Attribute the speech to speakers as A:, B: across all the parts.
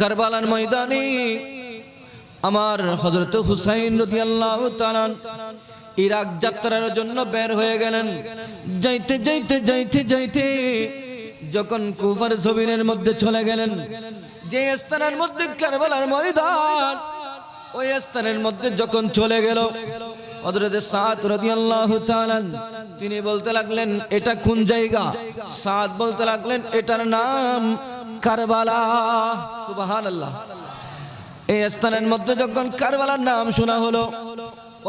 A: কারবালার ময়দানে আমার হযরত হুসাইন রাদিয়াল্লাহু তাআলা ইরাক যাত্রার জন্য বের হয়ে গেলেন। যাইতে যাইতে যাইতে যাইতে যখন কুফার জমিনের মধ্যে চলে গেলেন, যে স্থানের মধ্যে কারবালার ময়দান, ওই স্থানের মধ্যে যখন চলে গেল, হযরত সাদ রাদিয়াল্লাহু তাআলা তিনি বলতে লাগলেন এটা কোন জায়গা? সাদ বলতে লাগলেন এটার নাম কারবালা। সুবহানাল্লাহ। এই স্থানের মধ্যে যখন কারবালার নাম শোনা হলো,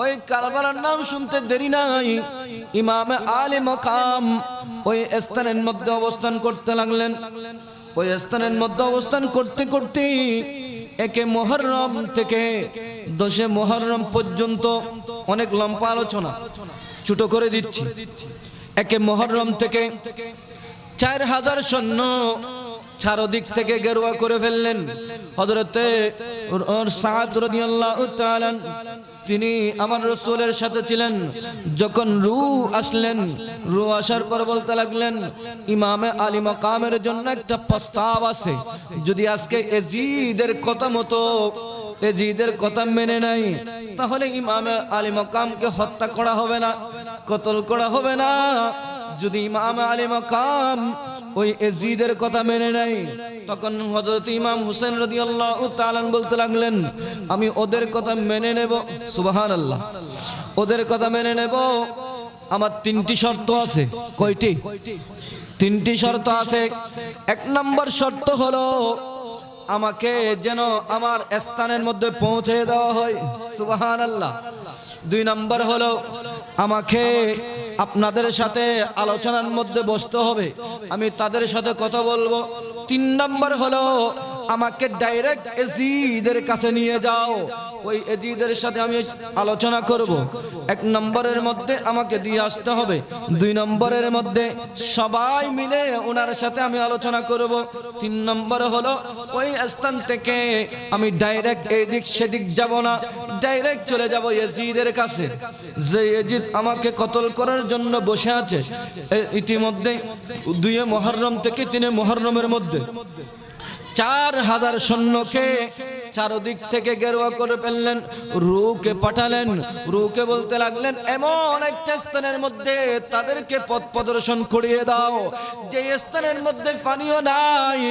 A: ওই কারবালার নাম শুনতে দেরি নাই, ইমাম আলী মাকাম ওই স্থানের মধ্যে অবস্থান করতে লাগলেন। ওই স্থানের মধ্যে অবস্থান করতে করতে 1 মুহররম থেকে 10 মুহররম পর্যন্ত, অনেক লম্বা আলোচনা, ছোট করে দিচ্ছি। 1 মুহররম থেকে 4000 সৈন্য চারদিক থেকে গেরুয়া করে ফেললেন। হযরতে সাদ রাদিয়াল্লাহু তাআলা তিনি আমার রাসূলের সাথে ছিলেন। যখন আসলেন, আসার পর বলতে লাগলেন ইমামে আলী মাকামের জন্য একটা প্রস্তাব আছে। যদি আজকে ইয়াজিদের কথা মতো, ইয়াজিদের কথা মেনে নাই, তাহলে ইমামে আলী মাকামকে হত্যা করা হবে না, কতল করা হবে না। যদি ইমাম আলী মাকাম ওই ইয়াজিদের কথা মেনে নেয়, তখন হযরত ইমাম হুসাইন রাদিয়াল্লাহু তাআলা বলতে লাগলেন আমি ওদের কথা মেনে নেব। সুবহানাল্লাহ। ওদের কথা মেনে নেব। আমার 3টি শর্ত আছে। কয়টি? 3টি শর্ত আছে। 1 নম্বর শর্ত হলো আমাকে যেন আমার স্থানের মধ্যে পৌঁছে দেওয়া হয়। সুবহানাল্লাহ। 2 নম্বর হলো আমাকে আপনাদের সাথে আলোচনার মধ্যে বসতে হবে, আমি তাদের সাথে কথা বলবো। 3 নম্বর হলো আমাকে ডাইরেক্ট ইয়াজিদের কাছে নিয়ে যাও, ওই ইয়াজিদের সাথে আমি আলোচনা করব। 1 নম্বরের মধ্যে আমাকে দিয়ে আসতে হবে, 2 নম্বরের মধ্যে সবাই মিলে ওনার সাথে আমি আলোচনা করব। 3 নম্বর হলো ওই স্থান থেকে আমি ডাইরেক্ট এদিক সেদিক যাব না, ডাইরেক্ট চলে যাব ইয়াজিদের কাছে, যে ইয়াজিদ আমাকে কতল করার জন্য বসে আছে। ইতিমধ্যে 2 মুহররম থেকে 3 মুহররমের মধ্যে 4000 সৈন্যকে চারদিক থেকে গেরুয়া করে ফেললেন। রুকে পাঠালেন। রুকে বলতে লাগলেন এমন একটা স্থানের মধ্যে তাদেরকে পথ প্রদর্শন করিয়ে দাও, যে স্থানের মধ্যে পানিও নাই,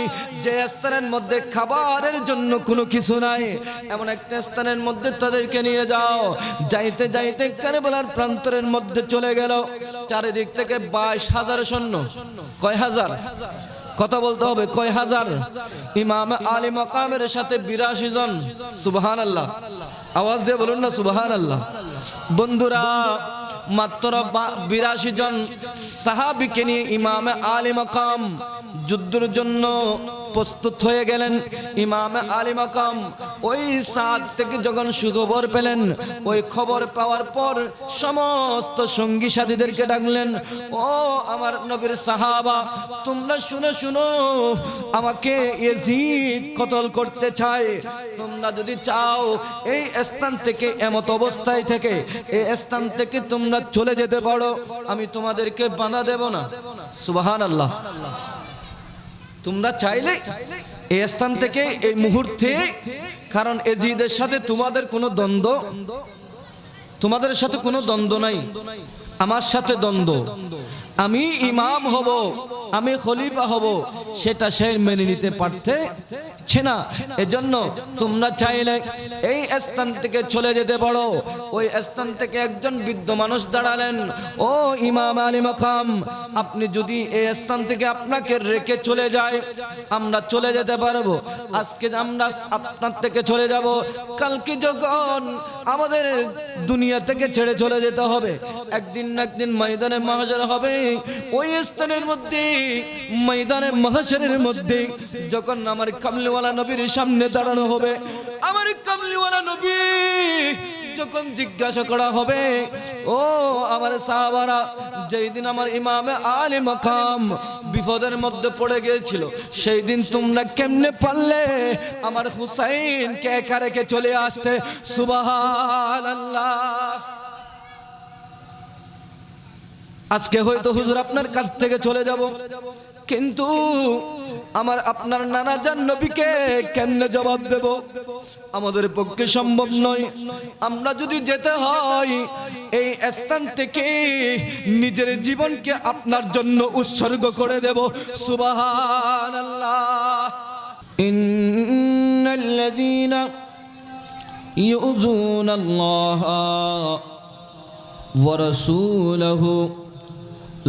A: যে স্থানের মধ্যে খাবারের জন্য কোনো কিছু নাই, এমন একটা স্থানের মধ্যে তাদেরকে নিয়ে যাও। যাইতে যাইতে কারবালার প্রান্তরের মধ্যে চলে গেল। চারিদিক থেকে 22000 সৈন্য। কয় হাজার? কথা বলতে হবে, কয় হাজার? ইমাম আলী মাকামের সাথে 82 জন। সুবহানাল্লাহ। আওয়াজ দিয়ে বলুন না সুবহানাল্লাহ। বন্ধুরা, মাত্র 82 জন সাহাবীকে নিয়ে ইমাম আলী মাকাম যুদ্ধের জন্য প্রস্তুত হয়ে গেলেন। ইমাম আলী মাকাম ওই সাদ থেকে যখন সুখবর পেলেন, ওই খবর পাওয়ার পর সমস্ত সঙ্গী সাথীদেরকে ডাকলেন, ও আমার নবীর সাহাবা, তোমরা শুনো শুনো, আমাকে ইয়াজিদ কতল করতে চায়। তোমরা যদি চাও এই স্থান থেকে, এমত অবস্থায় থেকে এই স্থান থেকে তোমরা চলে যেতে পারো, আমি তোমাদেরকে বাধা দেব না। সুবহানাল্লাহ। তোমরা চাইলে এই স্থান থেকে এই মুহূর্তে, কারণ ইয়াজিদের সাথে তোমাদের কোনো দ্বন্দ্ব, তোমাদের সাথে কোনো দ্বন্দ্ব নাই, আমার সাথে দ্বন্দ্ব। আমি ইমাম হব, আমি খলিফা হব, সেটা সে মেনে নিতে পারছে না। এজন্য তোমরা চাইলে এই স্থান থেকে চলে যেতে পারো। ওই স্থান থেকে একজন বৃদ্ধ মানুষ দাঁড়ালেন, ও ইমাম আলী মাকাম, আপনি যদি এই স্থান থেকে আপনাকে রেখে চলে যায়, আমরা চলে যেতে পারবো। আজকে আমরা আপনার থেকে চলে যাব, কালকে যখন আমাদের দুনিয়া থেকে ছেড়ে চলে যেতে হবে, একদিন না একদিন ময়দানে মাহশর হবে। ওই স্থানের মধ্যে, ময়দানে মাহশরের মধ্যে যখন আমার কামলিওয়ালা নবীর সামনে দাঁড়ানো হবে, আমার কামলিওয়ালা নবী যখন জিজ্ঞাসা করা হবে, ও আমার সাহাবারা, যেই দিন আমার ইমামে আলী মাকাম বিপদের মধ্যে পড়ে গিয়েছিল, সেই দিন তোমরা কেমনে পারলে আমার হুসাইনকে একা রেখে চলে আসতে? সুবহানাল্লাহ। আজকে হয়তো হুজুর আপনার কাছ থেকে চলে যাব, কিন্তু আমার আপনার নানাজান নবীকে কেমনে জবাব দেব? আমাদের পক্ষে সম্ভব নয়। আমরা যদি যেতে হয় এই স্থান থেকে নিজের জীবনকে আপনার জন্য উৎসর্গ করে দেব। সুবহানাল্লাহ। ইন্নাল্লাযীনা ইউযুনাল্লাহা ওয়া রাসূলাহু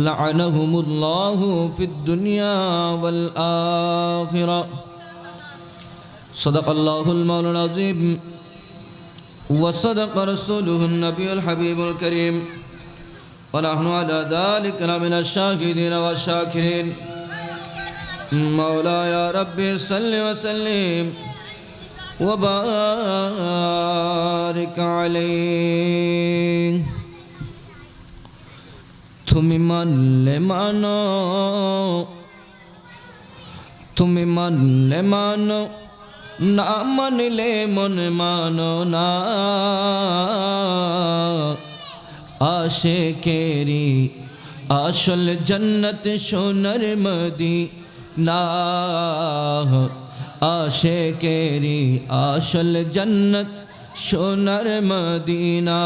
A: লা'নাহুমুল্লাহু ফিদ দুনিয়া ওয়াল আখিরা। সাদাকাল্লাহুল মাওলানা আযীম ওয়া সাদাকা রাসূলুহুন নাবিয়ুল হাবিবুল কারীম ওয়া নাহনু আলা যালিকা মিনাশ শাহিদিন ওয়াশ শাকিরিন। মাওলায়া রাব্বি সাল্লি ওয়া সাল্লিম ওয়া বারিক আলাইহি। তুমি মানলে মানো, তুমি মানলে মানো, না মানলে মন মানো না। আশিকেরি আসল জন্নত সোনার মদিনা, আশিকেরি আসল জন্নত সোনার মদিনা।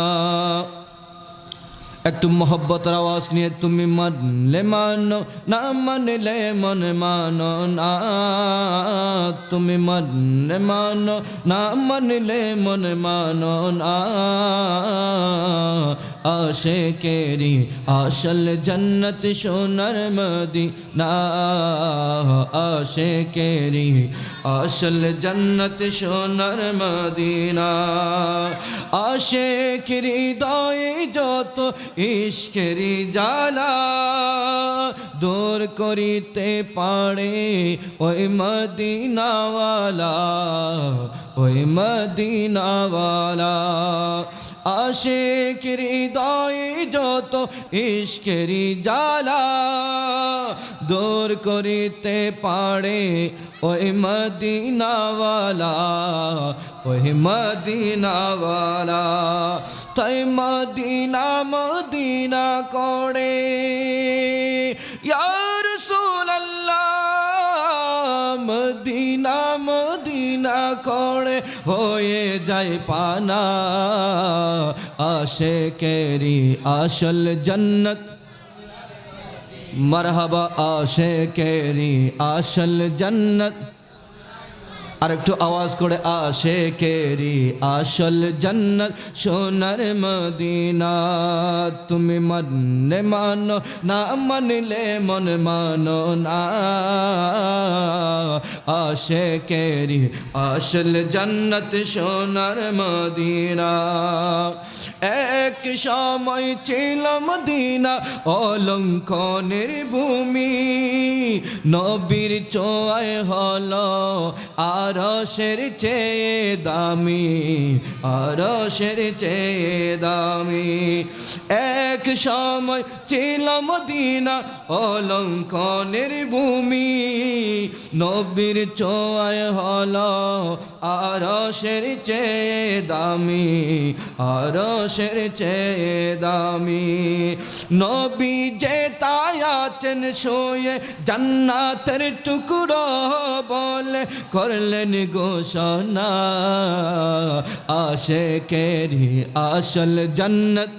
A: একটু মোহব্বতের আওয়াজ নিয়ে তুমি মানলে মানো, না মানলে মন মানো না। তুমি মানলে মানো, না মানলে মন মানো না। আশিকেরি আসল জন্নত সোনার মদিনা, আশিকেরি আসল জন্নত সোনার মদিনা। আশিকের হৃদয়ে যত ইশকেরি জালা দূর করিতে পারে ওই মদিনাওয়ালা, ওই মদিনাওয়ালা। আশিকের হৃদয়ে যত ইশকেরি জালা দূর করিতে পারে ওই মদিনাওয়ালা, ওই মদিনাওয়ালা। তাই মদিনা মদিনা করে ইয়া রাসূলুল্লাহ, মদিনা মদিনা করে হয়ে যায় পানা। আশিকেরি আসল জন্নত মারহাবা, আশিকেরি আসল জন্নত। আরেকটু আওয়াজ করে আশিকেরি আসল জন্নত সোনার মদিনা। তুমি মানলে মানো, না মানলে মন মানো না। আশিকেরি আসল জন্নত সোনার মদিনা। এক সময় ছিল মদিনা অলঙ্কনের ভূমি, নবীর ছোঁয়ায় হলো আরশের চেয়ে দামি, আরশের চেয়ে দামি। এক সময় ছিল মদিনা অলঙ্কনের ভূমি, নবীর ছোঁয়ায় হলো আরশের চেয়ে দামি, আরশের চেয়ে দামি। নবী যে তাই আছেন শুয়ে জান্নাতের টুকরো বলে করলেন ঘোষণা। আশিকেরি আসল জন্নত।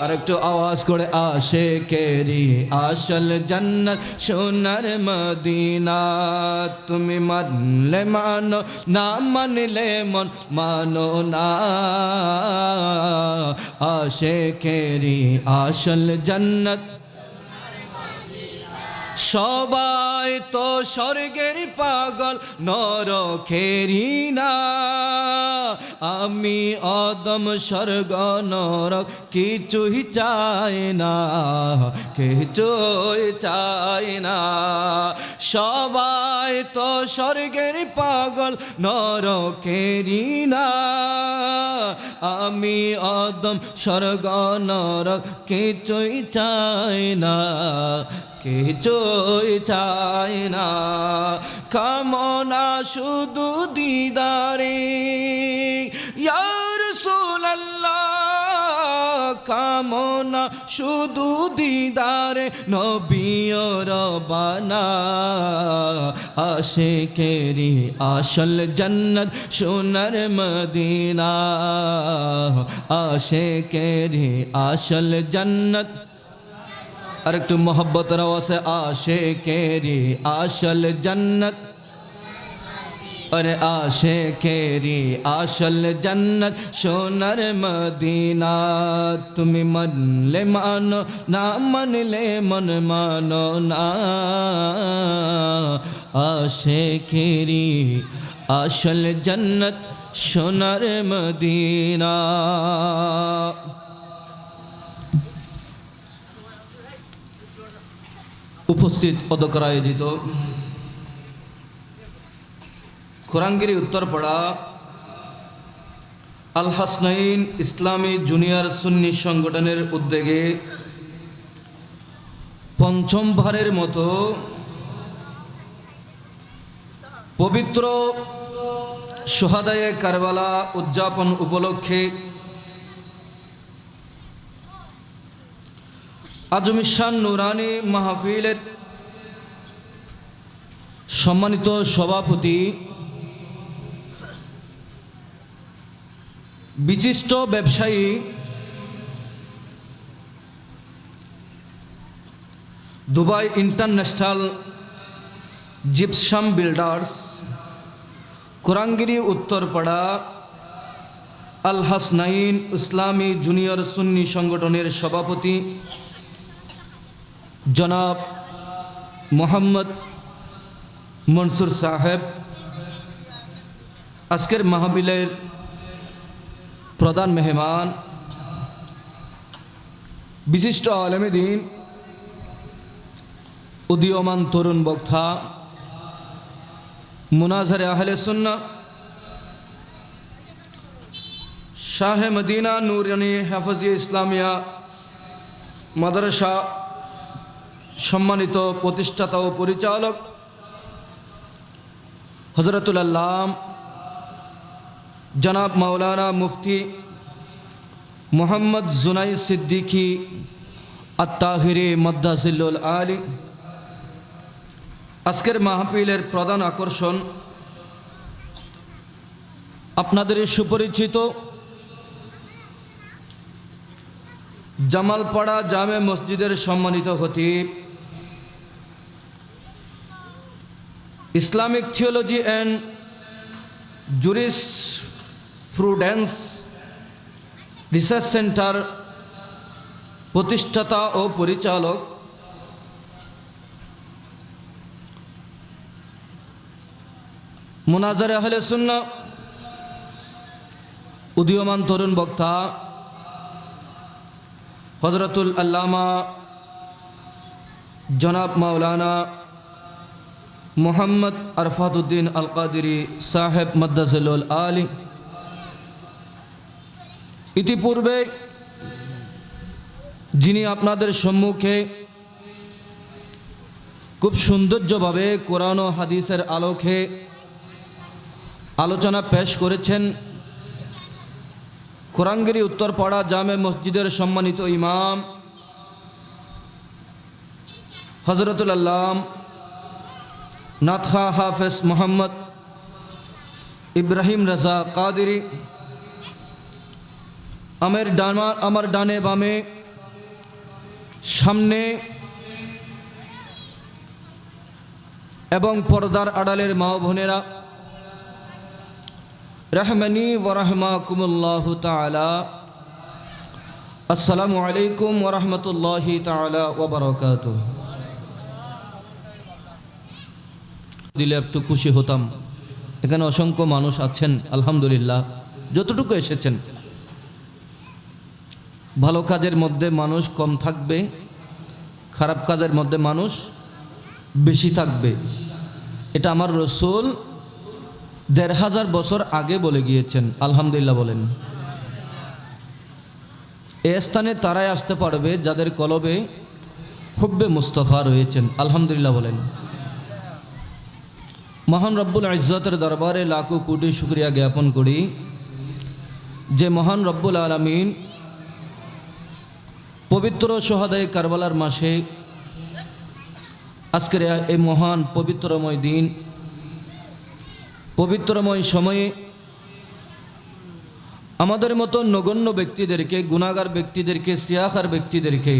A: আর একটু আওয়াজ করে আশিকেরি আসল জন্নত সোনার মদিনা। তুমি মানলে মানো, না মানলে মন মানো না। আশিকেরি আসল জন্নত। সবাই তো স্বর্গের পাগল নরকেরি না, আমি অদম স্বর্গ নরক কিছুই চাই না, কিছুই চাই না। সবাই তো স্বর্গের পাগল নরকেরি না, আমি অদম স্বর্গ নরক কিছুই চাই না, কিছুই চাই না। কামনা শুধু দিদারে ইয়া রাসূলুল্লাহ, কামনা শুধু দিদারে নবী ও রবানা আশিকেরি আসল জান্নাত সোনার মদিনা আশিকেরি আসল জান্নাত আর একটু মোহব্বতের আওয়াজে আশিকেরি আসল জান্নাত अरे आशिकेरी आशल जन्नत सोनर मदीना तुम्हें मन ले मानो ना मन ले मन मानो ना आशिकेरी आशल जन्नत सोनर मदीना उपस्थित অধ্যক্ষ আয়োজিত কোরআনগিরি উত্তরপাড়া আল হাসনাইন ইসলামী জুনিয়র সুন্নি সংগঠনের উদ্যোগে পঞ্চমবারের মতো পবিত্র শুহাদায়ে কারবালা উদযাপন উপলক্ষে আজমিশান নুরানি মাহফিলের সম্মানিত সভাপতি বিশিষ্ট ব্যবসায়ী দুবাই ইন্টারন্যাশনাল জিপসাম বিল্ডার্স কোরআনগিরি উত্তরপাড়া আল হাসনাইন ইসলামী জুনিয়র সুন্নি সংগঠনের সভাপতি জনাব মোহাম্মদ মনসুর সাহেব, আজকের মাহফিলের প্রধান মেহমান বিশিষ্ট আলেমে দ্বীন উদীয়মান তরুণ বক্তা মুনাজারে আহলে সুন্নাহ শাহে মদিনা নুরানি হেফাজিয়া ইসলামিয়া মাদ্রাসা সম্মানিত প্রতিষ্ঠাতা ও পরিচালক হযরতুল আল্লাম জনাব মাওলানা মুফতি মোহাম্মদ জুনাই সিদ্দিকী আত-তাহিরি মাদ্দাজিলুল আলী, আজকের মাহফিলের প্রধান আকর্ষণ আপনাদের সুপরিচিত জামালপাড়া জামে মসজিদের সম্মানিত খতিব, Islamic theology and jurisprudence research centre প্রতিষ্ঠাতা ও পরিচালক মুনাজারে আহলে সুন্নাহ উদীয়মান তরুণ বক্তা হযরতুল আল্লামা জনাব মাওলানা মোহাম্মদ আরফাতুদ্দিন আল কাদেরী সাহেব মাদ্দাজিলুল আলী। ইতিপূর্বে যিনি আপনাদের সম্মুখে খুব সৌন্দর্যভাবে কোরআন ও হাদিসের আলোকে আলোচনা পেশ করেছেন, কোরআনগিরি উত্তরপাড়া জামে মসজিদের সম্মানিত ইমাম হযরতুল আল্লাম নাথা হাফেজ মোহাম্মদ ইব্রাহিম রাজা কাদেরী, আমার ডানে বামে সামনে এবং পর্দার আড়ালের মা বোনেরা, রহমানি ওয়া রাহমাকুমুল্লাহু তাআলা, আসসালামু আলাইকুম ওয়া রাহমাতুল্লাহি তাআলা ওয়া বারাকাতুহু। দিলে একটু খুশি হতাম। এখানে অসংখ্য মানুষ আছেন আলহামদুলিল্লাহ, যতটুকু এসেছেন। ভালো কাজের মধ্যে মানুষ কম থাকবে, খারাপ কাজের মধ্যে মানুষ বেশি থাকবে। এটা আমার রসূল ১৫০০ বছর আগে বলে গিয়েছেন, আলহামদুলিল্লাহ বলেন। এ স্থানে তারাই আসতে পারবে যাদের কলবে হুব্বে মুস্তাফা রয়েছেন, আলহামদুলিল্লাহ বলেন। মহান রব্বুল ইজ্জতের দরবারে লাখো কোটি শুকরিয়া জ্ঞাপন করি যে মহান রব্বুল আলামিন পবিত্র সোহাদায়ে কারবালার মাসে আজকের এই মহান পবিত্রময় দিন, পবিত্রময় সময়ে আমাদের মতো নগণ্য ব্যক্তিদেরকে, গুনাহগার ব্যক্তিদেরকে, সিয়াখার ব্যক্তিদেরকে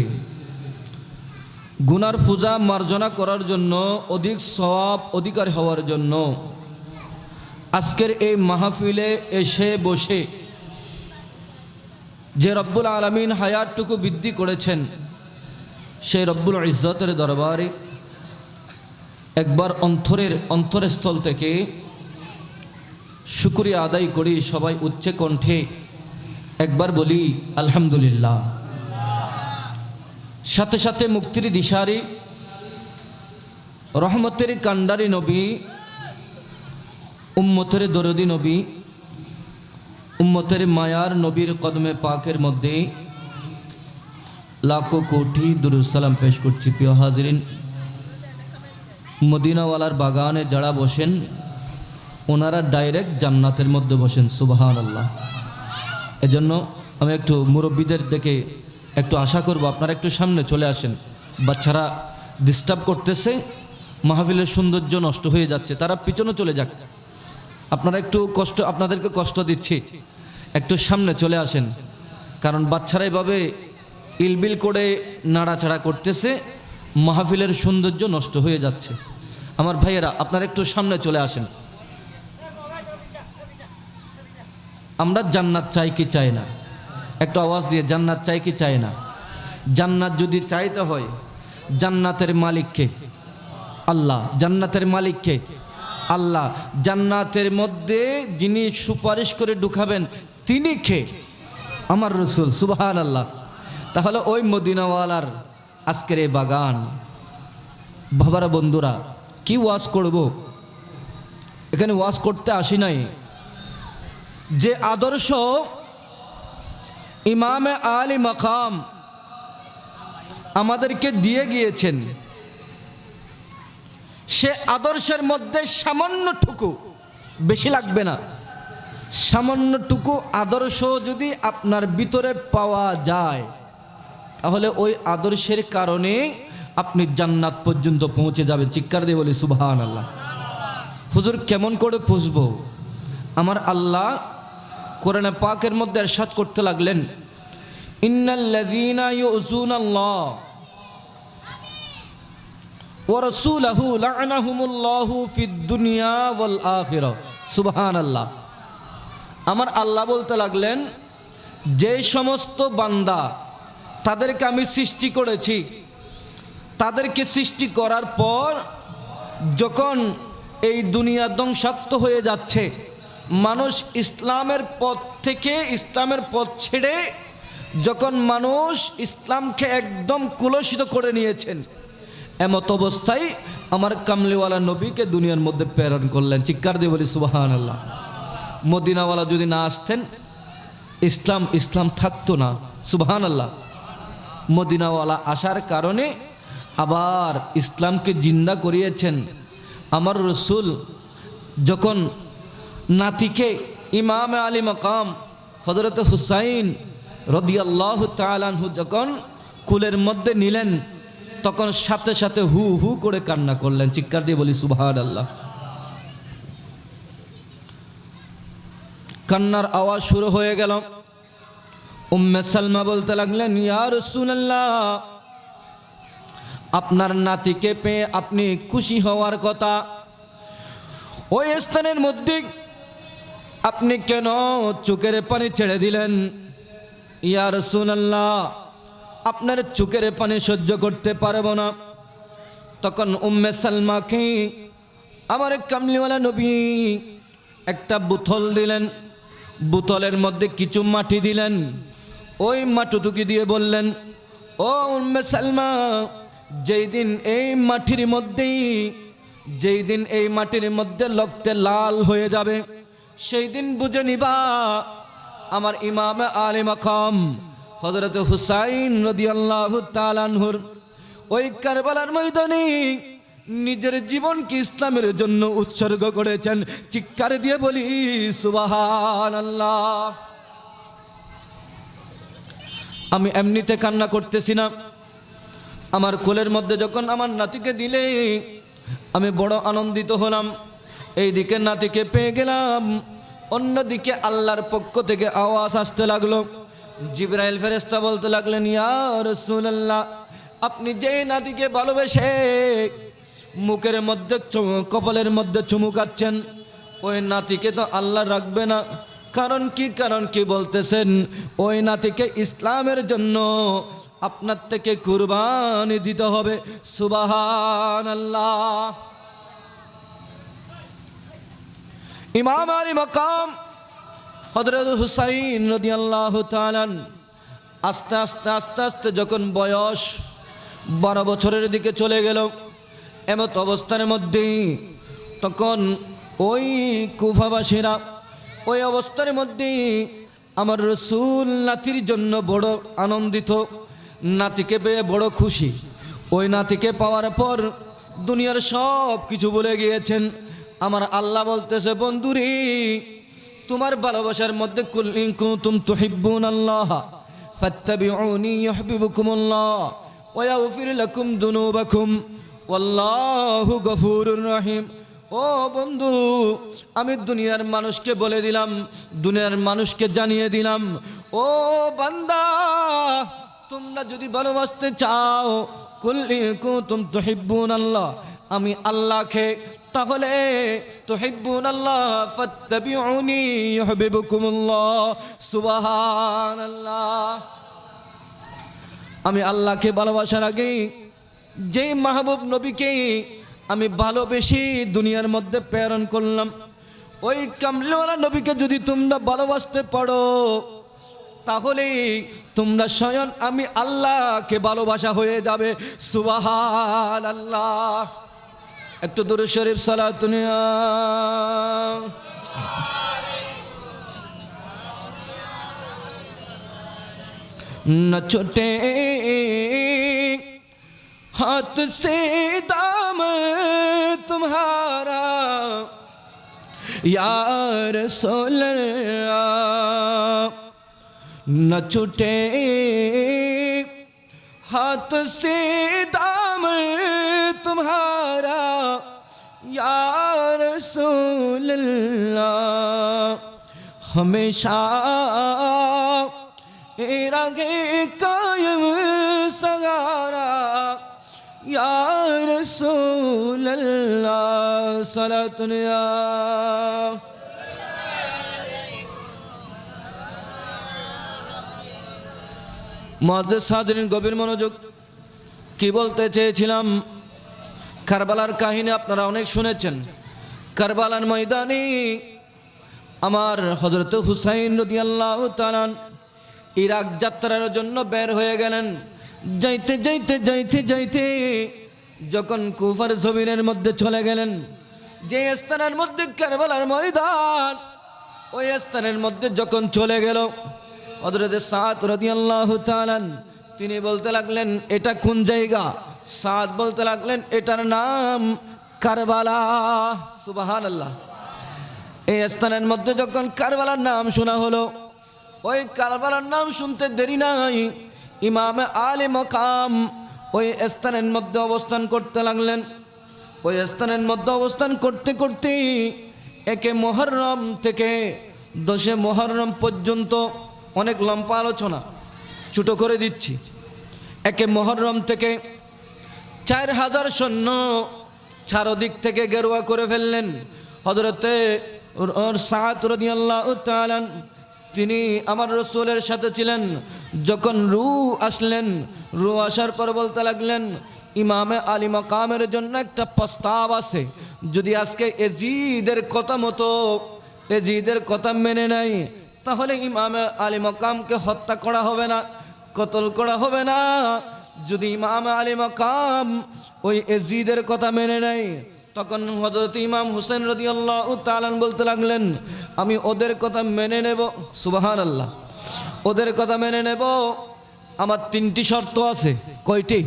A: গুনার পূজা মার্জনা করার জন্য, অধিক সওয়াব অধিকার হওয়ার জন্য আজকের এই মাহফিলে এসে বসে যে রব্বুল আলামিন হায়াতটুকু বৃদ্ধি করেছেন, সেই রব্বুল ইজ্জতের দরবারে একবার অন্তরস্থল থেকে শুকরিয়া আদায় করি। সবাই উচ্চ কণ্ঠে একবার বলি আলহামদুলিল্লাহ। সাথে সাথে মুক্তির দিশারি, রহমতের কান্ডারি নবী, উম্মতের দরদি নবী, উম্মতের মায়ার নবীর কদমে পাকের মধ্যে লাখো কোটি দুরূদ সালাম পেশ করছি। প্রিয় হাজিরিন, মদিনাওয়ালার বাগানে যারা বসেন ওনারা ডাইরেক্ট জান্নাতের মধ্যে বসেন। সুবহানাল্লাহ। এজন্য আমি একটু মুরব্বীদের দেখে একটু আশা করব আপনারা একটু সামনে চলে আসেন। বাচ্চারা ডিস্টার্ব করতেছে, মাহফিলের সৌন্দর্য নষ্ট হয়ে যাচ্ছে, তারা পিছনে চলে যাক। আপনারা একটু আপনাদেরকে কষ্ট দিচ্ছি, একটু সামনে চলে আসেন, কারণ বাচ্চারা এভাবে ইলবিল করে নাড়াচাড়া করতেছে, মাহফিলের সৌন্দর্য নষ্ট হয়ে যাচ্ছে। আমার ভাইয়েরা আপনারা একটু সামনে চলে আসেন। আমরা জান্নাত চাই কি চাই না? একটু আওয়াজ দিয়ে জান্নাত চাই কি চাই না? জান্নাত যদি চাইতে হয়, জান্নাতের মালিককে আল্লাহ, জান্নাতের মালিককে আল্লাহ, জান্নাতের মধ্যে যিনি সুপারিশ করে ঢুকাবেন তিনি কে? আমার রসুল। সুবহানাল্লাহ। তাহলে ওই মদিনাওয়ালার আজকের এই বাগান। বাবারা, বন্ধুরা, কি ওয়াজ করব? এখানে ওয়াজ করতে আসি নাই। যে আদর্শ ইমামে আলী মাকাম আমাদেরকে দিয়ে গিয়েছেন, সে আদর্শের মধ্যে সামান্যটুকু, বেশি লাগবে না, সামান্যটুকু আদর্শ যদি আপনার ভিতরে পাওয়া যায়, তাহলে ওই আদর্শের কারণে আপনি জান্নাত পর্যন্ত পৌঁছে যাবেন। চিৎকার দিয়ে বলি সুবহানাল্লাহ। হুজুর কেমন করে পুষবো? আমার আল্লাহ কোরআনে পাকের মধ্যে ইরশাদ করতে লাগলেন, ইন্নাল্লাযীনা ইউযুনাল্লাহ ওয়া রাসূলাহু লা'নাহুমুল্লাহু ফিদ দুনিয়া ওয়াল আখিরাহ। সুবহানাল্লাহ। আমার আল্লাহ বলতে লাগলেন, যে সমস্ত বান্দা তাদেরকে আমি সৃষ্টি করেছি, তাদেরকে সৃষ্টি করার পর যখন এই দুনিয়া ধ্বংসাত্ম হয়ে যাচ্ছে, মানুষ ইসলামের পথ থেকে, ইসলামের পথ ছেড়ে যখন মানুষ ইসলামকে একদম কুলসিত করে নিয়েছেন, এমত অবস্থায় আমার কামলিওয়ালা নবীকে দুনিয়ার মধ্যে প্রেরণ করলেন। চিৎকার দিয়ে বলি সুবহানাল্লাহ। মদিনাওয়ালা যদি না আসতেন, ইসলাম থাকতো না। সুবহানাল্লাহ। মদিনাওয়ালা আসার কারণে আবার ইসলামকে জিন্দা করিয়েছেন। আমার রসুল যখন নাতিকে ইমাম আলী মাকাম হযরত হুসাইন রাদিয়াল্লাহু তাআলা আনহু যখন কুলের মধ্যে নিলেন, তখন সাথে সাথে হু হু করে কান্না করলেন। চিৎকার দিয়ে বলি সুবহানাল্লাহ। কান্নার আওয়াজ শুরু হয়ে গেল। উম্মে সালমা বলতে লাগলেন, ইয়া রাসূলুল্লাহ, আপনার নাতিকে পেয়ে আপনি খুশি হওয়ার কথা, ওই স্থানের মধ্যে আপনি কেন চোখের পানি ছেড়ে দিলেন? ইয়া রাসূলুল্লাহ, আপনার চোখের পানি সহ্য করতে পারবো না। তখন উম্মে সালমাকে আমার কামলিওয়ালা নবী একটা বোতল দিলেন, বোতলের মধ্যে কিছু মাটি দিলেন, ওই মাটিটুকি দিয়ে বললেন, ও উম্মে সালমা, যেই দিন এই মাটির মধ্যে রক্তে লাল হয়ে যাবে, সেই দিন বুঝে নিবা আমার ইমাম আলী মাকাম হযরত হুসাইন রাদিয়াল্লাহু তাআলা আনহুর ওই কারবালার ময়দানে নিজের জীবনকে ইসলামের জন্য উৎসর্গ করেছেন। চিৎকার দিয়ে বলি সুবহানাল্লাহ। আমি এমনিতে কান্না করতেছি না, আমার কোলের মধ্যে যখন আমার নাতিকে দিলে আমি বড় আনন্দিত হলাম। এইদিকে নাতিকে পেয়ে গেলাম, অন্যদিকে আল্লাহর পক্ষ থেকে আওয়াজ আসতে লাগলো। জিবরাইল ফেরেশতা বলতে লাগলেন, ইয়া রাসূলুল্লাহ, আপনি যেই নাতিকে ভালোবেসে মুখের মধ্যে কপালের মধ্যে চুমুকাচ্ছেন, ওই নাতিকে তো আল্লাহ রাখবে না। কারণ কি বলতেছেন? ওই নাতিকে ইসলামের জন্য আপনার থেকে কুরবানি দিতে হবে। সুবহানাল্লাহ। ইমাম আলী মাকাম হযরত হুসাইন রাদিয়াল্লাহু তাআলা আস্তে আস্তে আস্তে আস্তে যখন বয়স 12 বছরের দিকে চলে গেল, এমত অবস্থার মধ্যে তখন ওই কুফাবাসীরা ওই অবস্থার মধ্যে আমার রসুল নাতির জন্য বড় আনন্দিত, নাতিকে পেয়ে বড় খুশি। ওই নাতিকে পাওয়ার পর দুনিয়ার সব কিছু ভুলে গিয়েছেন। আমার আল্লাহ বলতেছে, বন্ধুরে, তোমার ভালোবাসার মধ্যে কুল ইন কুনতুম তুহিব্বুনাল্লাহ ফাত্তাবিউনি ইউহিব্বুকুমুল্লাহ ওয়া ইয়াগফির লাকুম যুনুবাকুম ওয়াল্লাহু গফুরুর রহিম। ও বন্ধু, আমি দুনিয়ার মানুষকে বলে দিলাম, দুনিয়ার মানুষকে জানিয়ে দিলাম, ও বান্দা, তোমরা যদি ভালোবাসতে চাও, কুল ইন কুনতুম তুহিব্বুনাল্লাহ, আমি আল্লাহকে, তাহলে তুহিব্বুনাল্লাহ ফাত্তাবিউনি ইউহিব্বুকুমুল্লাহ। সুবহানাল্লাহ। আমি আল্লাহকে ভালোবাসার আগে যেই মাহবুব নবীকে আমি ভালোবেসে দুনিয়ার মধ্যে প্রেরণ করলাম, ওই কামলিওয়ালা নবীকে যদি তোমরা ভালোবাসতে পারো, তাহলে তোমরা স্বয়ং আমি আল্লাহকে ভালোবাসা হয়ে যাবে। সুবহানাল্লাহ। একটু দুরূদ শরীফ সালাত নিয়া। न छूटे हाथ से दामन तुम्हारा या रसूल अल्लाह, न छूटे हाथ से दामन तुम्हारा या रसूल अल्लाह, हमेशा रागे कायम सगारा या रसूल अल्लाह। सलातुन या মুআজ্জিজ হাজিরিন, গভীর মনোযোগ। কি বলতে চেয়েছিলাম, কারবালার কাহিনী আপনারা অনেক শুনেছেন। কারবালার ময়দানে আমার হযরত হুসাইন রাদিয়াল্লাহু তাআলা ইরাক যাত্রার জন্য বের হয়ে গেলেন। যাইতে যাইতে যাইতে যাইতে যখন কুফার জমিনের মধ্যে চলে গেলেন, যে স্থানের মধ্যে কারবালার ময়দান, ওই স্থানের মধ্যে যখন চলে গেল, হযরত সাদ রাদিয়াল্লাহু তাআলা তিনি বলতে লাগলেন, এটা কোন জায়গা? সাদ বলতে লাগলেন, এটার নাম কারবালা। সুবহানাল্লাহ। এই স্থানের মধ্যে যখন কারবালার নাম শোনা হলো, ওই কারবালার নাম শুনতে দেরি নাই, ইমাম আলী মাকাম ওই স্থানের মধ্যে অবস্থান করতে লাগলেন। ওই স্থানের মধ্যে অবস্থান করতে করতে 1 মুহররম থেকে 10 মুহররম পর্যন্ত, অনেক লম্বা আলোচনা, ছোট করে দিচ্ছি। 1 মুহররম থেকে 4000 সৈন্য চারদিক থেকে গেরুয়া করে ফেললেন। হযরতে সাদ রাদিয়াল্লাহু তাআলা তিনি আমার রসুলের সাথে ছিলেন। যখন রু আসলেন, রু আসার পর বলতে লাগলেন, ইমামে আলী মাকামের জন্য একটা প্রস্তাব আছে। যদি আজকে এজিদের কথা মতো, এজিদের কথা মেনে নেয়, তাহলে ইমামে আলী মাকামকে হত্যা করা হবে না, কতল করা হবে না। যদি ইমামে আলী মাকাম ওই এজিদের কথা মেনে নেয়, তখন হযরত ইমাম হুসেন রাদিয়াল্লাহু তাআলা বলতে লাগলেন, আমি ওদের কথা মেনে নেব। সুবহানাল্লাহ। ওদের কথা মেনে নেব। আমার 3টি শর্ত আছে। কয়টি?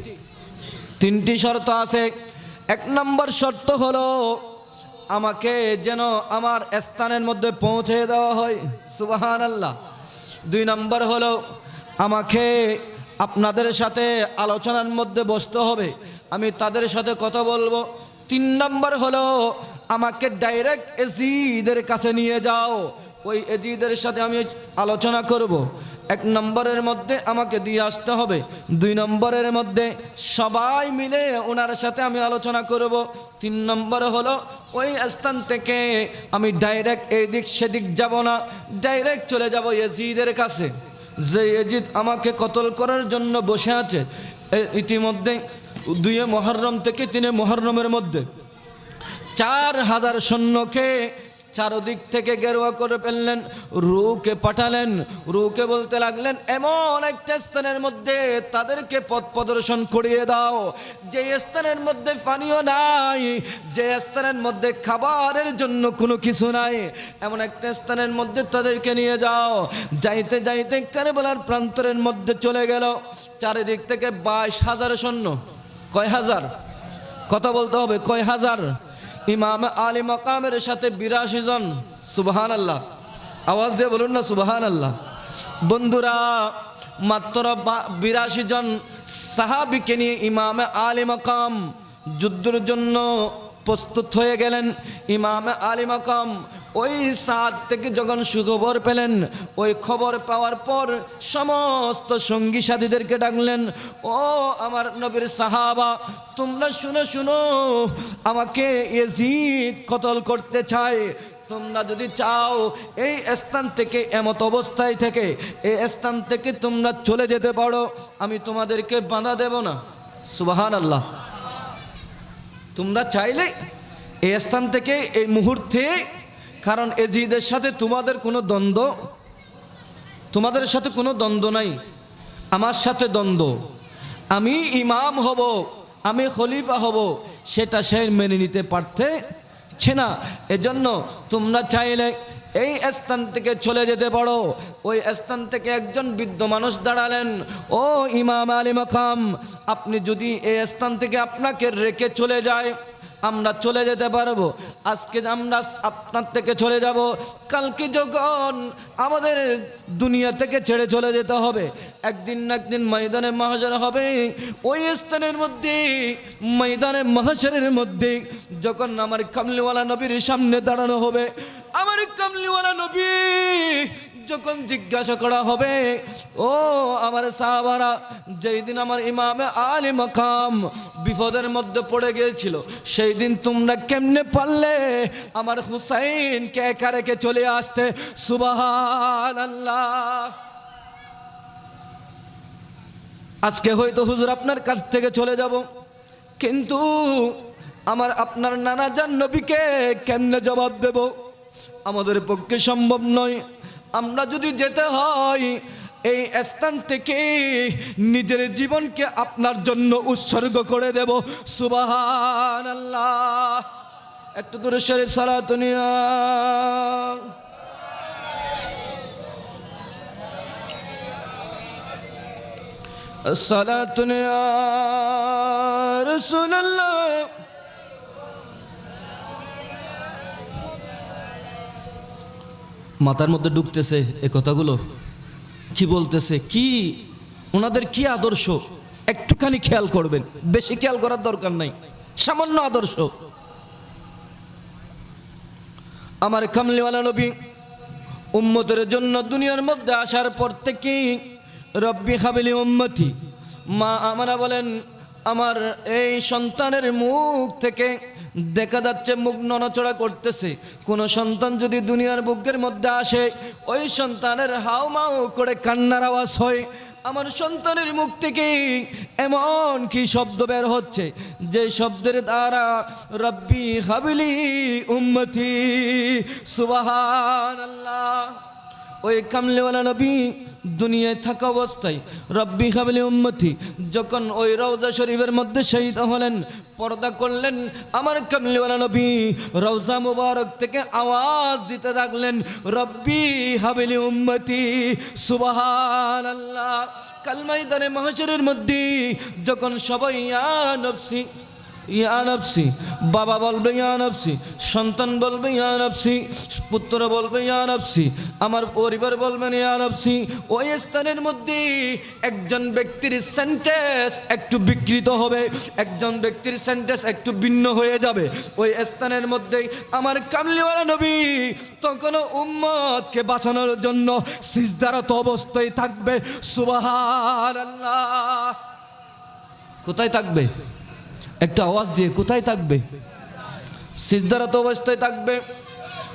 A: 3টি শর্ত আছে। 1 নম্বর শর্ত হলো, আমাকে যেন আমার স্থানের মধ্যে পৌঁছে দেওয়া হয়। সুবহানাল্লাহ। 2 নম্বর হলো, আমাকে আপনাদের সাথে আলোচনার মধ্যে বসতে হবে, আমি তাদের সাথে কথা বলবো। 3 নম্বর হলো আমাকে ডাইরেক্ট এজিদের কাছে নিয়ে যাও, ওই এজিদের সাথে আমি আলোচনা করব। 1 নম্বরের মধ্যে আমাকে দিয়ে আসতে হবে, 2 নম্বরের মধ্যে সবাই মিলে ওনার সাথে আমি আলোচনা করব। 3 নম্বর হলো ওই স্থান থেকে আমি ডাইরেক্ট এই দিক সেদিক যাব না, ডাইরেক্ট চলে যাব এজিদের কাছে, যে এজিদ আমাকে কতল করার জন্য বসে আছে। ইতিমধ্যে 2 মুহররম থেকে 3 মুহররমের মধ্যে 4000 সৈন্যকে চারদিক থেকে গেরুয়া করে ফেললেন, রুকে পাঠালেন। রুকে বলতে লাগলেন এমন একটা স্থানের মধ্যে তাদেরকে পথ প্রদর্শন করিয়ে দাও, যে স্থানের মধ্যে পানিও নাই, যে স্থানের মধ্যে খাবারের জন্য কোনো কিছু নাই, এমন একটা স্থানের মধ্যে তাদেরকে নিয়ে যাও। যাইতে যাইতে কারবালার প্রান্তরের মধ্যে চলে গেল। চারিদিক থেকে 22,000 সৈন্য। কয় হাজার? কথা বলতে হবে, কয় হাজার? ইমাম আলী মাকামের সাথে 82 জন। সুবহানাল্লাহ, আওয়াজ দিয়ে বলুন না সুবহানাল্লাহ। বন্ধুরা, মাত্র 82 জন সাহাবীকে নিয়ে ইমাম আলী মাকাম যুদ্ধের জন্য প্রস্তুত হয়ে গেলেন। ইমাম আলী মাকাম ওই সাদ থেকে যখন সুখবর পেলেন, ওই খবর পাওয়ার পর সমস্ত সঙ্গী সাথীদেরকে ডাকলেন, ও আমার নবীর সাহাবা, তোমরা শুনো শুনো, আমাকে ইয়াজিদ কতল করতে চায়। তোমরা যদি চাও এই স্থান থেকে, এমত অবস্থায় থেকে এই স্থান থেকে তোমরা চলে যেতে পারো, আমি তোমাদেরকে বাধা দেব না। সুবহানাল্লাহ। তোমরা চাইলে এই স্থান থেকে এই মুহূর্তে, কারণ এজিদের সাথে তোমাদের কোনো দ্বন্দ্ব, তোমাদের সাথে কোনো দ্বন্দ্ব নাই, আমার সাথে দ্বন্দ্ব। আমি ইমাম হব, আমি খলিফা হব, সেটা সে মেনে নিতে পারছে না। এজন্য তোমরা চাইলে এই স্থান থেকে চলে যেতে পারো। ওই স্থান থেকে একজন বৃদ্ধ মানুষ দাঁড়ালেন, ও ইমাম আলী মাকাম, আপনি যদি এই স্থান থেকে আপনাকে রেখে চলে যায়, আমরা চলে যেতে পারবো। আজকে আমরা আপনার থেকে চলে যাব, কালকে যখন আমাদের দুনিয়া থেকে ছেড়ে চলে যেতে হবে, একদিন না একদিন ময়দানে মাহশর হবে। ওই স্থানের মধ্যে, ময়দানে মাহশরের মধ্যে যখন আমার কামলিওয়ালা নবীর সামনে দাঁড়ানো হবে, আমার কামলিওয়ালা নবী যখন জিজ্ঞাসা করা হবে, ও আমার সাহাবারা, যেই দিন আমার ইমামে আলী মাকাম বিপদের মধ্যে পড়ে গিয়েছিল, সেই দিন তোমরা কেমনে পারলে আমার হুসাইনকে একা রেখে চলে আসতে? সুবহানাল্লাহ। আজকে হয়তো হুজুর আপনার কাছ থেকে চলে যাব, কিন্তু আমার আপনার নানা জান নবীকে কেমনে জবাব দেব? আমাদের পক্ষে সম্ভব নয়। আমরা যদি যেতে হয়, এই স্থান থেকে নিজের জীবনকে আপনার জন্য উৎসর্গ করে দেব। সুবহানাল্লাহ। একটু দূরে শরীফ সালাত নিয়া। সালাত নিয়া রাসূলুল্লাহ। মাথার মধ্যে ঢুকতেছে এই কথাগুলো, কি বলতেছে, কি ওনাদের কি আদর্শ, একটুখানি খেয়াল করবেন, বেশি খেয়াল করার দরকার নাই, সামান্য আদর্শ। আমার কামলিওয়ালা নবী উম্মতের জন্য দুনিয়ার মধ্যে আসার পর থেকে রব্বি হাবিলি উম্মতি, মা আমরা বলেন, আমার এই সন্তানের মুখ থেকে দেখা যাচ্ছে মুখ নড়াচড়া করতেছে। কোন সন্তান যদি দুনিয়ার বুকের মধ্যে আসে, ওই সন্তানের হাউমাউ করে কান্নার আওয়াজ হয়। আমার সন্তানের মুখ থেকে এমন কি শব্দ বের হচ্ছে, যে শব্দের দ্বারা রব্বি হাবিলি উম্মতি। সুবহানাল্লাহ। ওই কামলিওয়ালা নবী দুনিয়ায় থাকা অবস্থায় রব্বি হাবিলি উম্মতি যখন ওই রওজা শরীফের মধ্যে শহীদ হলেন, পর্দা করলেন, আমার কামলিওয়ালা নবী রওজা মুবারক থেকে আওয়াজ দিতে লাগলেন, রব্বি হাবিলি উম্মতি। সুবহানাল্লাহ। কাল ময়দানে মাহশরের মধ্যে যখন সবাই ইয়া নফসি ইয়া নফসি, বাবা বলবে ইয়া নফসি, সন্তান বলবে ইয়া নফসি, পুত্র বলবে ইয়া নফসি, আমার পরিবার বলবেন ইয়া নফসি। ওই স্থানের মধ্যে একজন ব্যক্তির সেন্টেন্স একটু বিকৃত হবে, একজন ব্যক্তির সেন্টেন্স একটু ভিন্ন হয়ে যাবে। ওই স্থানের মধ্যে আমার কামলিওয়ালা নবী তখন উম্মতকে বাঁচানোর জন্য সিজদারত অবস্থায় থাকবে। সুবহানাল্লাহ। কোথায় থাকবে? একটা আওয়াজ দিয়ে কোথায় থাকবে? সিজদারত অবস্থায় থাকবে।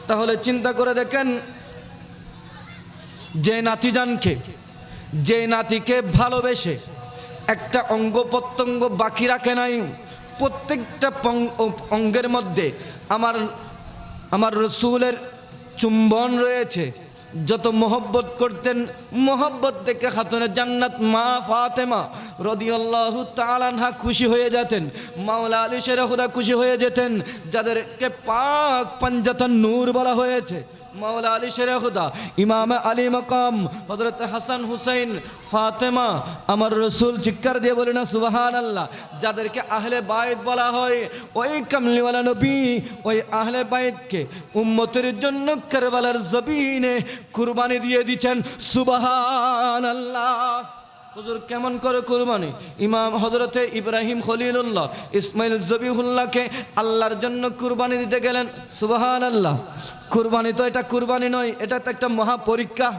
A: তাহলে চিন্তা করে দেখেন, যে নাতিজানকে, যে নাতিকে ভালোবেসে একটা অঙ্গ প্রত্যঙ্গ বাকি রাখে নাই, প্রত্যেকটা অঙ্গের মধ্যে আমার রসুলের চুম্বন রয়েছে। যত মোহব্বত করতেন, মোহব্বত দেখে খাতুনে জান্নাত মা ফাতেমা রাদিয়াল্লাহু তাআলা আনহা খুশি হয়ে যেতেন, মাওলা আলী শের খুদা খুশি হয়ে যেতেন, যাদেরকে পাক পাঞ্জাতন নূর বলা হয়েছে। মাওলা আলী শের খুদা, ইমাম আলী মাকাম, হযরত হাসান হুসাইন, ফাতেমা, আমার রসুল, চিৎকার দিয়ে বলি না সুবহানাল্লাহ। যাদেরকে আহলে বাইত বলা হয়, ওই কামলিওয়ালা নবী ওই আহলে বাইতকে উম্মতের জন্য কারবালার জমিনে কুরবানি দিয়ে দিচ্ছেন। সুবহানাল্লাহ। হুজুর কেমন করে কুরবানি? ইমাম হযরতে ইব্রাহিম খলিলুল্লাহ ইসমাইল জবিহুল্লাহকে আল্লাহর জন্য কুরবানি দিতে গেলেন। সুবহানাল্লাহ। কুরবানি তো এটা কুরবানি নয়, এটা তো একটা মহা পরীক্ষা।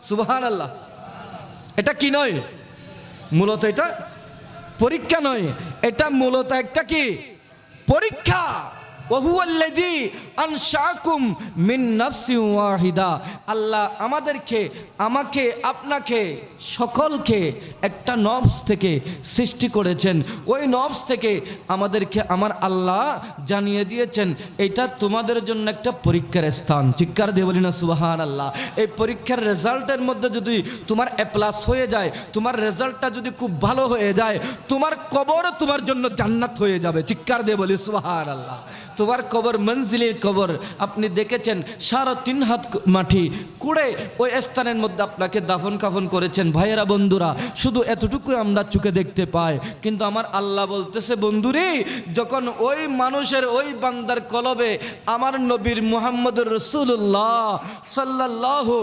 A: সুবহানাল্লাহ। এটা কি নয়? মূলত এটা পরীক্ষা নয়, এটা মূলত একটা কি পরীক্ষা। ওয়াহুয়াল্লাযী আনশাকুম মিন নাফসিন ওয়াহিদা। আল্লাহ আমাদেরকে, আমাকে, আপনাকে, সকলকে একটা নফস থেকে সৃষ্টি করেছেন। ওই নফস থেকে আমাদেরকে আমার আল্লাহ জানিয়ে দিয়েছেন, এটা তোমাদের জন্য একটা পরীক্ষার স্থান। চিৎকার দিয়ে বলি না সুবহানাল্লাহ। এই পরীক্ষার রেজাল্টের মধ্যে যদি তোমার এ প্লাস হয়ে যায়, তোমার রেজাল্টটা যদি খুব ভালো হয়ে যায়, তোমার কবর তোমার জন্য জান্নাত হয়ে যাবে। চিৎকার দিয়ে বলি সুবহানাল্লাহ। তোমার কবর মঞ্জিলের কবর। আপনি দেখেছেন 3.5 হাত মাটি কুড়ে ওই স্থানের মধ্যে আপনাকে দাফন কাফন করেছেন। ভাইয়েরা, বন্ধুরা, শুধু এতটুকু আমরা চোখে দেখতে পাই, কিন্তু আমার আল্লাহ বলতেছে, বন্ধুরে, যখন ওই মানুষের, ওই বান্দার কলবে আমার নবীর মুহাম্মদুর রাসূলুল্লাহ সাল্লাল্লাহু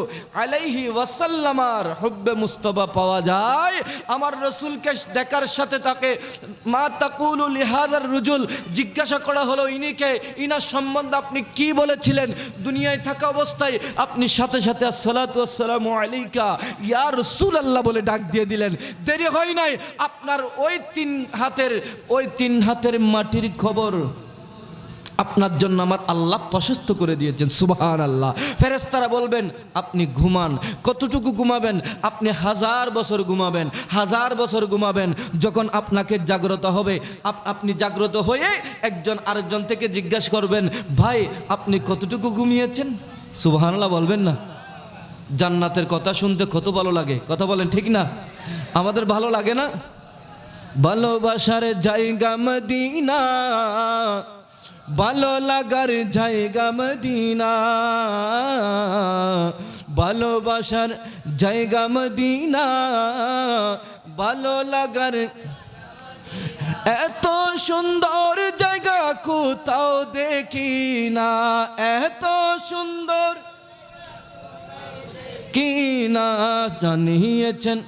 A: আলাইহি ওয়াসাল্লামার হুব্বে মুস্তাফা পাওয়া যায়, আমার রসুলকে দেখার সাথে তাকে মা তাকুলু লিহাদার রুজুল জিজ্ঞাসা করা হলো, ইনিকে, ইনার সম্বন্ধে আপনি কি বলেছিলেন? দুনিয়ায় থাকা অবস্থায় আপনি সাথে সাথে আসসালাতু ওয়াসসালামু আলাইকা ইয়া রাসূলুল্লাহ বলে ডাক দিয়ে দিলেন। দেরি হয় নাই, আপনার ওই 3 হাতের মাটির খবর আপনার জন্য আমার আল্লাহ প্রশস্ত করে দিয়েছেন। সুবহানাল্লাহ। ফেরেশতারা বলবেন, আপনি ঘুমান। কতটুকু ঘুমাবেন? আপনি 1000 বছর ঘুমাবেন, 1000 বছর ঘুমাবেন। যখন আপনাকে জাগ্রত হবে, আপনি জাগ্রত হয়ে একজন আরেকজন থেকে জিজ্ঞাসা করবেন, ভাই আপনি কতটুকু ঘুমিয়েছেন? সুবহানাল্লাহ বলবেন না? জান্নাতের কথা শুনতে কত ভালো লাগে, কথা বলেন ঠিক না? আমাদের ভালো লাগে না? ভালোবাসার জায়গা মদিনা, ভালো লাগার জায়গা মদিনা, ভালোবাসার জায়গা মদিনা, ভালো লাগার এত সুন্দর জায়গা কোথাও দেখি না, এত সুন্দর কি না জানিয়েছেন,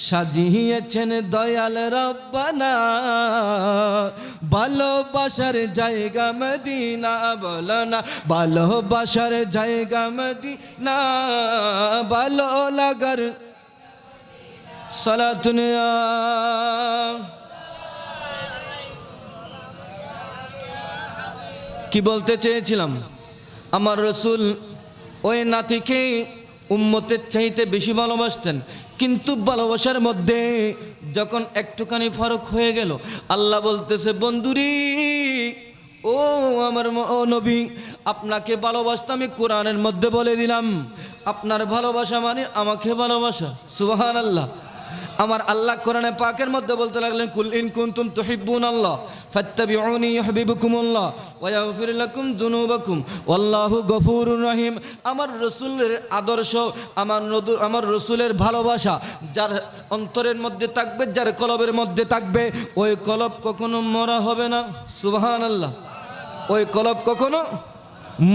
A: সাজিয়েছেন দয়াল রব্বানা। ভালোবাসার জায়গা মদিনা, বলো না ভালোবাসার জায়গা মদিনা, ভালো লাগার সালাতুন কি বলতে চেয়েছিলাম? আমার রসুল ওই নাতিকে উম্মতের চাইতে বেশি ভালোবাসতেন, কিন্তু ভালোবাসার মধ্যে যখন একটুখানি ফারক হয়ে গেল, আল্লাহ বলতেছে, বন্ধুরি, ও আমার নবী, আপনাকে ভালোবাসতে আমি কোরআনের মধ্যে বলে দিলাম, আপনার ভালোবাসা মানে আমাকে ভালোবাসা। সুবহানাল্লাহ। আমার আল্লাহ কোরআনে পাকের মধ্যে বলতে লাগলেন, কুল ইন কুনতুম তুহিব্বুনাল্লাহ ফাত্তাবিউনি ইউহিব্বুকুমুল্লাহ ওয়া ইয়াগফির লাকুম যুনুবাকুম ওয়াল্লাহু গফুরুর রহিম। আমার রাসূলের আদর্শ, আমার রাসূলের ভালোবাসা যার অন্তরের মধ্যে থাকবে, যার কলবের মধ্যে থাকবে, ওই কলব কখনো মরা হবে না। সুবহানাল্লাহ। ওই কলব কখনো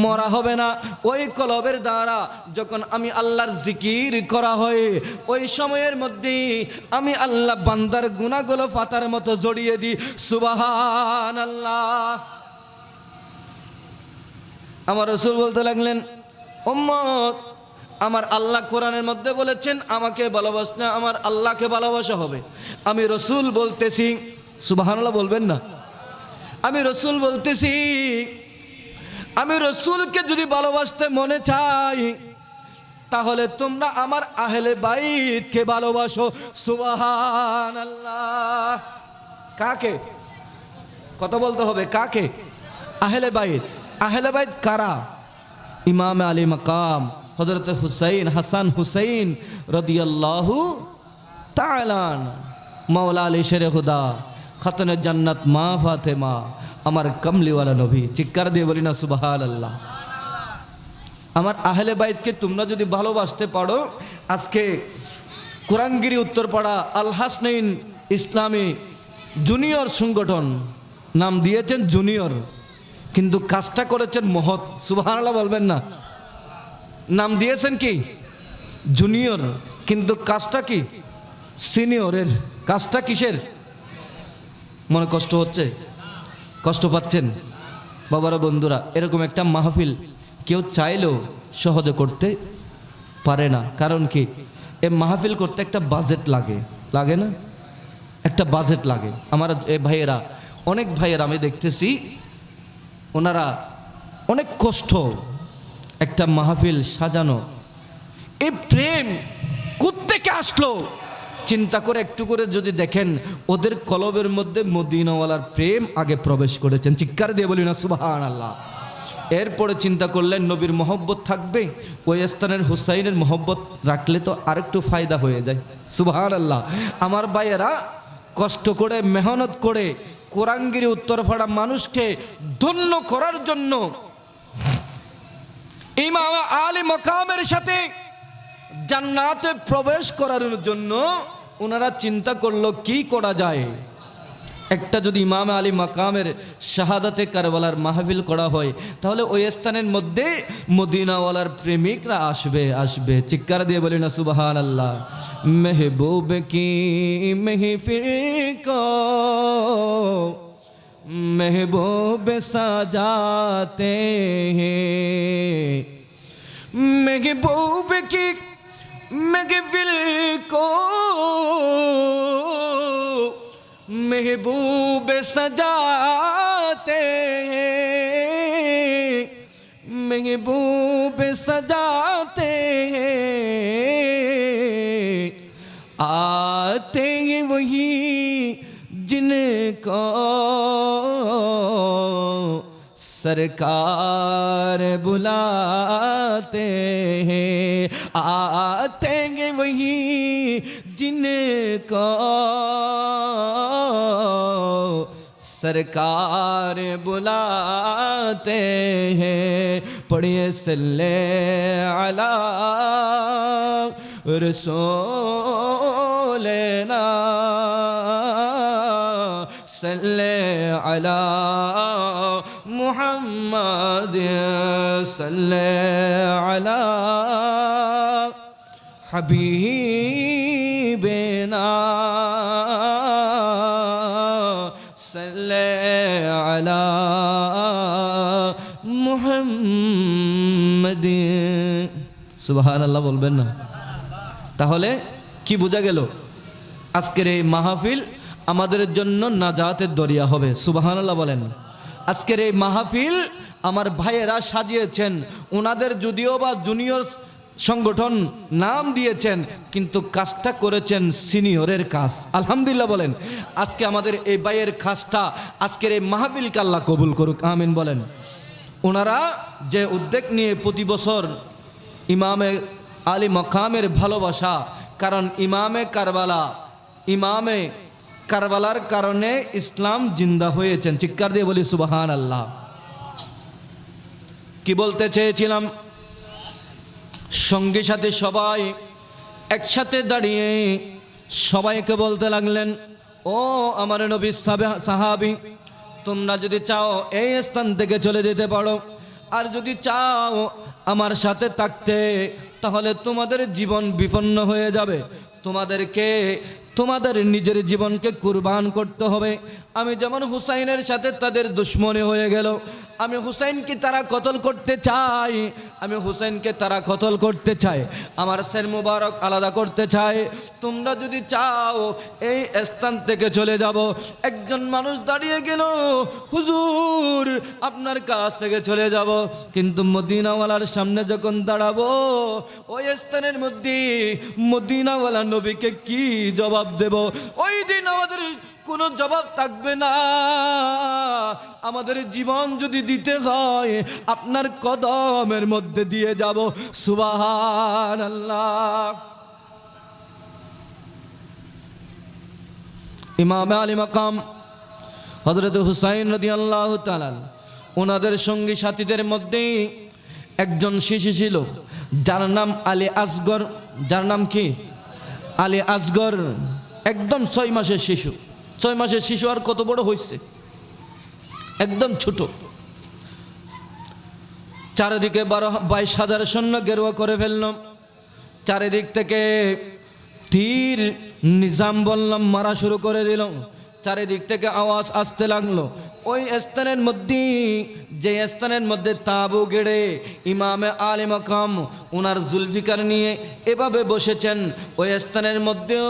A: মরা হবে না। ওই কলবের দ্বারা যখন আমি আল্লাহর জিকির করা হয়, ওই সময়ের মধ্যে আমি আল্লাহ বান্দার গুনাহগুলো পাতার মতো জড়িয়ে দিই। সুবহানাল্লাহ। আমার রাসূল বলতে লাগলেন, উম্মত, আমার আল্লাহ কোরআনের মধ্যে বলেছেন আমাকে ভালোবাসলে আমার আল্লাহকে ভালোবাসা হবে। আমি রাসূল বলতেছি, সুবহানাল্লাহ বলবেন না? আমি রাসূল বলতেছি, আমি রাসূলকে যদি ভালোবাসতে মনে চাই তাহলে তোমরা আমার আহলে বাইতকে ভালোবাসো। সুবহানাল্লাহ। কাকে? কথা বলতে হবে, কাকে? আহলে বাইত। আহলে বাইত কারা? ইমাম আলী মাকাম হযরত হুসাইন, হাসান হুসাইন রাদিয়াল্লাহু তাআলা, মাওলা আলী শেরে খুদা, খাতুনে জান্নাত মা ফাতেমা, আমার কমলিওয়ালা নবী। চিৎকার দিয়ে বলি না সুবহানাল্লাহ। আমার আহলে বাইতকে তোমরা যদি ভালোবাসতে পারো, আজকে কোরআনগিরি উত্তরপাড়া আল হাসনাইন ইসলামী জুনিয়র সংগঠন, নাম দিয়েছেন জুনিয়র, কিন্তু কাজটা করেছেন মহৎ। সুবহানাল্লাহ বলবেন না? নাম দিয়েছেন কি জুনিয়র, কিন্তু কাজটা কি সিনিয়রের। কাজটা কিসের? মনে কষ্ট হচ্ছে? কষ্ট পাচ্ছেন? বাবারা, বন্ধুরা, এরকম একটা মাহফিল কেউ চাইলেও সহজে করতে পারে না। কারণ কি? এ মাহফিল করতে একটা বাজেট লাগে, লাগে না? একটা বাজেট লাগে। আমার এ ভাইয়েরা, অনেক ভাইয়েরা আমি দেখতেছি, ওনারা অনেক কষ্ট একটা মাহফিল সাজানো। এই প্রেম কোত্থেকে আসলো চিন্তা করে একটু করে যদি দেখেন, ওদের কলবের মধ্যে মদিনাওয়ালার প্রেম আগে প্রবেশ করেছেন। চিৎকার দিয়ে বলি না সুবহানাল্লাহ। এরপরে চিন্তা করলেন নবীর মহব্বত থাকবে, ওই স্থানের হুসাইনের মহব্বত রাখলে তো আরেকটু ফায়দা হয়ে যায়। সুবহানাল্লাহ। আমার ভাইয়েরা কষ্ট করে মেহনত করে কোরআনগিরি উত্তরপাড়া মানুষকে ধন্য করার জন্য ইমাম আলী মাকামের সাথে জান্নাতে প্রবেশ করার জন্য ওনারা চিন্তা করলো কি করা যায়। একটা যদি ইমাম আলী মাকামের শাহাদাতে কারবালার মাহফিল করা হয়, তাহলে ওই স্থানের মধ্যে মদিনাওয়ালার প্রেমিকরা আসবে। আসবে। চিৎকার দিয়ে বলি না সুবহানাল্লাহ। মেহবুব কি মেহফিল কো महबूब सजाते हैं, महबूब की महफिल को महबूब सजाते हैं, महबूब सजाते हैं, आते हैं वही जिनको सरकार बुलाते हैं, आते हैं वही जिनको सरकार बुलाते हैं। पढ़िए सल्ले अला रसूलना सल्ले अला मुहम्मद सल्ले अला हबीबना सल्ले अला मुहम्मद। সুবহানাল্লাহ বলবেন না? তাহলে কি বোঝা গেল? আজকের এই মাহফিল আমাদের জন্য নাজাতের দরিয়া হবে। সুবহানাল্লাহ বলেন। আজকের এই মাহফিল আমার ভাইয়েরা সাজিয়েছেন, ওনাদের যদিও বা জুনিয়র সংগঠন নাম দিয়েছেন, কিন্তু কাজটা করেছেন সিনিয়রের কাজ। আলহামদুলিল্লাহ বলেন। আজকে আমাদের এই ভাইয়ের কাজটা, আজকের এই মাহফিলকে আল্লাহ কবুল করুক, আমিন বলেন। ওনারা যে উদ্যোগ নিয়ে প্রতি বছর ইমামে আলী মাকামের ভালোবাসা কারণ ইমামে কারবালার কারণে ইসলাম জিন্দা হয়েছেন। চিৎকার দিয়ে বলি সুবহানাল্লাহ। কি বলতে চেয়েছিলাম, সঙ্গী সাথে সবাই একসাথে দাঁড়িয়ে সবাইকে বলতে লাগলেন, ও আমার নবী সাহাবী, তোমরা যদি চাও এই স্থান থেকে চলে যেতে পারো, আর যদি চাও আমার সাথে থাকতে, তাহলে তোমাদের জীবন বিপন্ন হয়ে যাবে, তোমাদেরকে তোমাদের নিজের জীবনকে কুরবান করতে হবে। আমি যেমন হুসাইনের সাথে তাদের দুশ্মনী হয়ে গেল, আমি হুসাইনকে তারা কতল করতে চাই, আমার সের মুবারক আলাদা করতে চায়। তোমরা যদি চাও এই স্থান থেকে চলে যাব। একজন মানুষ দাঁড়িয়ে গেল, হুজুর আপনার কাছ থেকে চলে যাব, কিন্তু মদিনাওয়ালার সামনে যখন দাঁড়াবো, ওই স্থানের মধ্যে মদিনাওয়ালা নবীকে কি জবাব দেব? ওই দিন আমাদের কোনো জবাব থাকবে না। আমাদের জীবন যদি দিতে হয়, আপনার কদমের মধ্যে দিয়ে যাব। সুবহানাল্লাহ। ইমাম আলী মাকাম হযরত হুসাইন রাদিয়াল্লাহু তাআলা, ওনাদের সঙ্গী সাথীদের মধ্যে একজন শিশু ছিল, যার নাম আলী আসগর। যার নাম কি? আলী আসগর। একদম 6 মাসের শিশু। 6 মাসের শিশু আর কত বড় হয়েছে, একদম ছোট। চারিদিকে 22,000 সৈন্য গেরুয়া করে ফেলল। চারিদিক থেকে তীর নিজাম বললাম মারা শুরু করে দিল। চারিদিক থেকে আওয়াজ আসতে লাগলো। ওই স্থানের মধ্যে, যে স্থানের মধ্যে তাবু গেড়ে ইমামে আলী মাকাম ওনার জুলফিকার নিয়ে এভাবে বসেছেন, ওই স্থানের মধ্যেও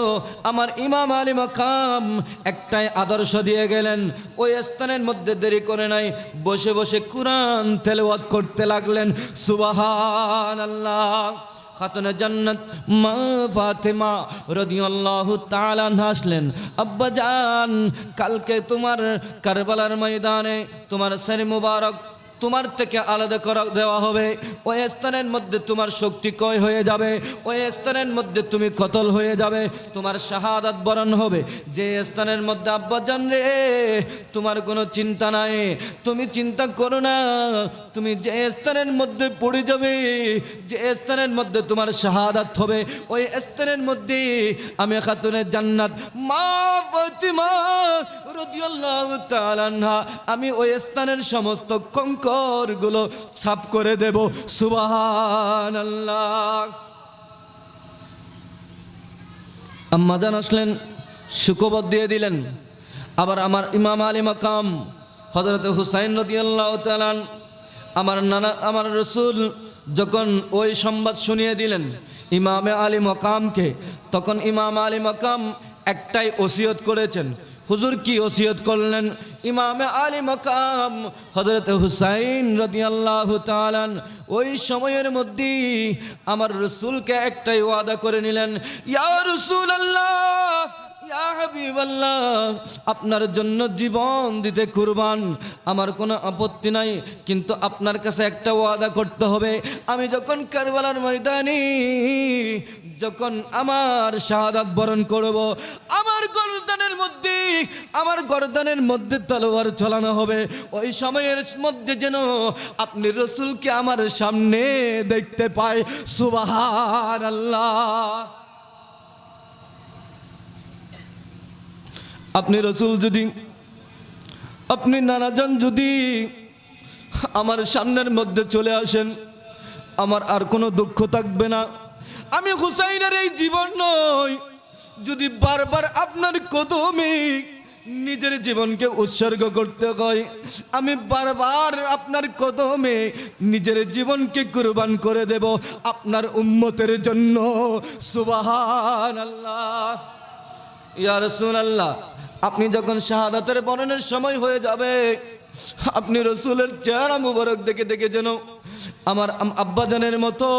A: আমার ইমাম আলী মাকাম একটাই আদর্শ দিয়ে গেলেন। ওই স্থানের মধ্যে দেরি করে নাই, বসে বসে কুরআন তেলাওয়াত করতে লাগলেন। সুবহানাল্লাহ। খাতুনে জান্নাত মা ফাতেমা রাদিয়াল্লাহু তাআলা হাসলেন, আব্বা জান, কালকে তোমার কারবালার ময়দানে তোমার সর মুবারক তোমার থেকে আলাদা করে দেওয়া হবে। ওই স্থানের মধ্যে তোমার শক্তি ক্ষয় হয়ে যাবে, ওই স্থানের মধ্যে তুমি কতল হয়ে যাবে, তোমার শাহাদাত বরণ হবে। যে স্থানের মধ্যে আব্বা জান রে, তোমার কোনো চিন্তা নাই, তুমি চিন্তা করো না, তুমি যে স্থানের মধ্যে পড়ে যাবে, যে স্থানের মধ্যে তোমার শাহাদাত হবে, ওই স্থানের মধ্যে আমি খাতুনে জান্নাত মা ফাতিমা রাদিয়াল্লাহু তাআলা আনহা, আমি ওই স্থানের সমস্ত কঙ্কর গুলো সাফ করে দেব। সুবহানাল্লাহ। আম্মা জান আসলেন, সুখবর দিয়ে দিলেন। আবার আমার ইমাম আলী মাকাম হযরত হুসাইন রাদিয়াল্লাহু তাআলা, আমার নানা, আমার রাসূল যখন ওই সংবাদ শুনিয়ে দিলেন ইমামে আলী মাকামকে, তখন ইমাম আলী মাকাম একটাই ওসিয়ত করেছেন। হুজুর কি ওসিয়ত করলেন? ইমামে আলী মাকাম হযরত হুসাইন রাদিয়াল্লাহু তাআলা ওই সময়ের মধ্যে আমার রাসূলকে একটাই ওয়াদা করে নিলেন, ইয়া রাসূলুল্লাহ, ইয়া হাবিবাল্লাহ, আপনার জন্য জীবন দিতে কুরবান, আমার কোনো আপত্তি নাই, কিন্তু আপনার কাছে একটা ওয়াদা করতে হবে। আমি যখন কারবালার ময়দানে যখন আমার শাহাদাত বরণ করব, আমার গর্দানের মধ্যে তলোয়ার চালানো হবে। ওই সময়ের মধ্যে যেন আপনি রাসূলকে আমার সামনে দেখতে পাই। সুবহানাল্লাহ। আপনি রাসূল যদি, আপনি নানাজান যদি আমার সামনের মধ্যে চলে আসেন, আমার আর কোনো দুঃখ থাকবে না। আমি হুসাইনের এই জীবন নয়, যদি বারবার আপনার কদমে নিজের জীবনকে উৎসর্গ করতে হয়, আমি বারবার আপনার কদমে নিজের জীবনকে কুরবান করে দেব আপনার উম্মতের জন্য। সুবহানাল্লাহ। ইয়া রাসূলুল্লাহ, আপনি যখন শাহাদাতের বরণের সময় হয়ে যাবে, আপনি রাসূলের চেহারা মুবারক দেখে দেখে যেন আমার আব্বাজানের মতো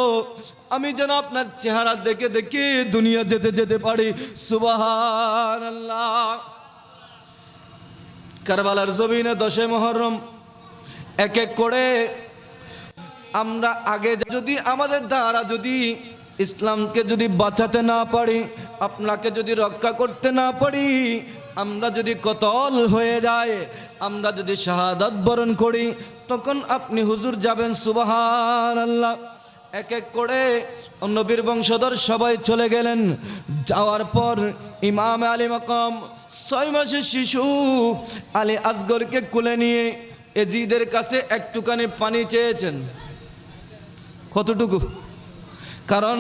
A: আমি যেন আপনার চেহারা দেখে দেখে দুনিয়া যেতে যেতে পারি। সুবহানাল্লাহ। কারবালার জমিনে 10 মুহররম এক এক করে আমরা আগে যদি আমাদের দ্বারা যদি ইসলামকে যদি বাঁচাতে না পারি, আপনাকে যদি রক্ষা করতে না পারি, আমরা যদি কতল হয়ে যায়, আমরা যদি শাহাদাত বরণ করি, তখন আপনি হুজুর যাবেন সুবহানাল্লাহ। এক এক করে নবীর বংশধর সবাই চলে গেলেন। যাওয়ার পর ইমাম আলী মাকাম 6 মাসের শিশু আলী আসগরকে কোলে নিয়ে এজিদের কাছে একটুখানি পানি চেয়েছেন। কতটুকু? কারণ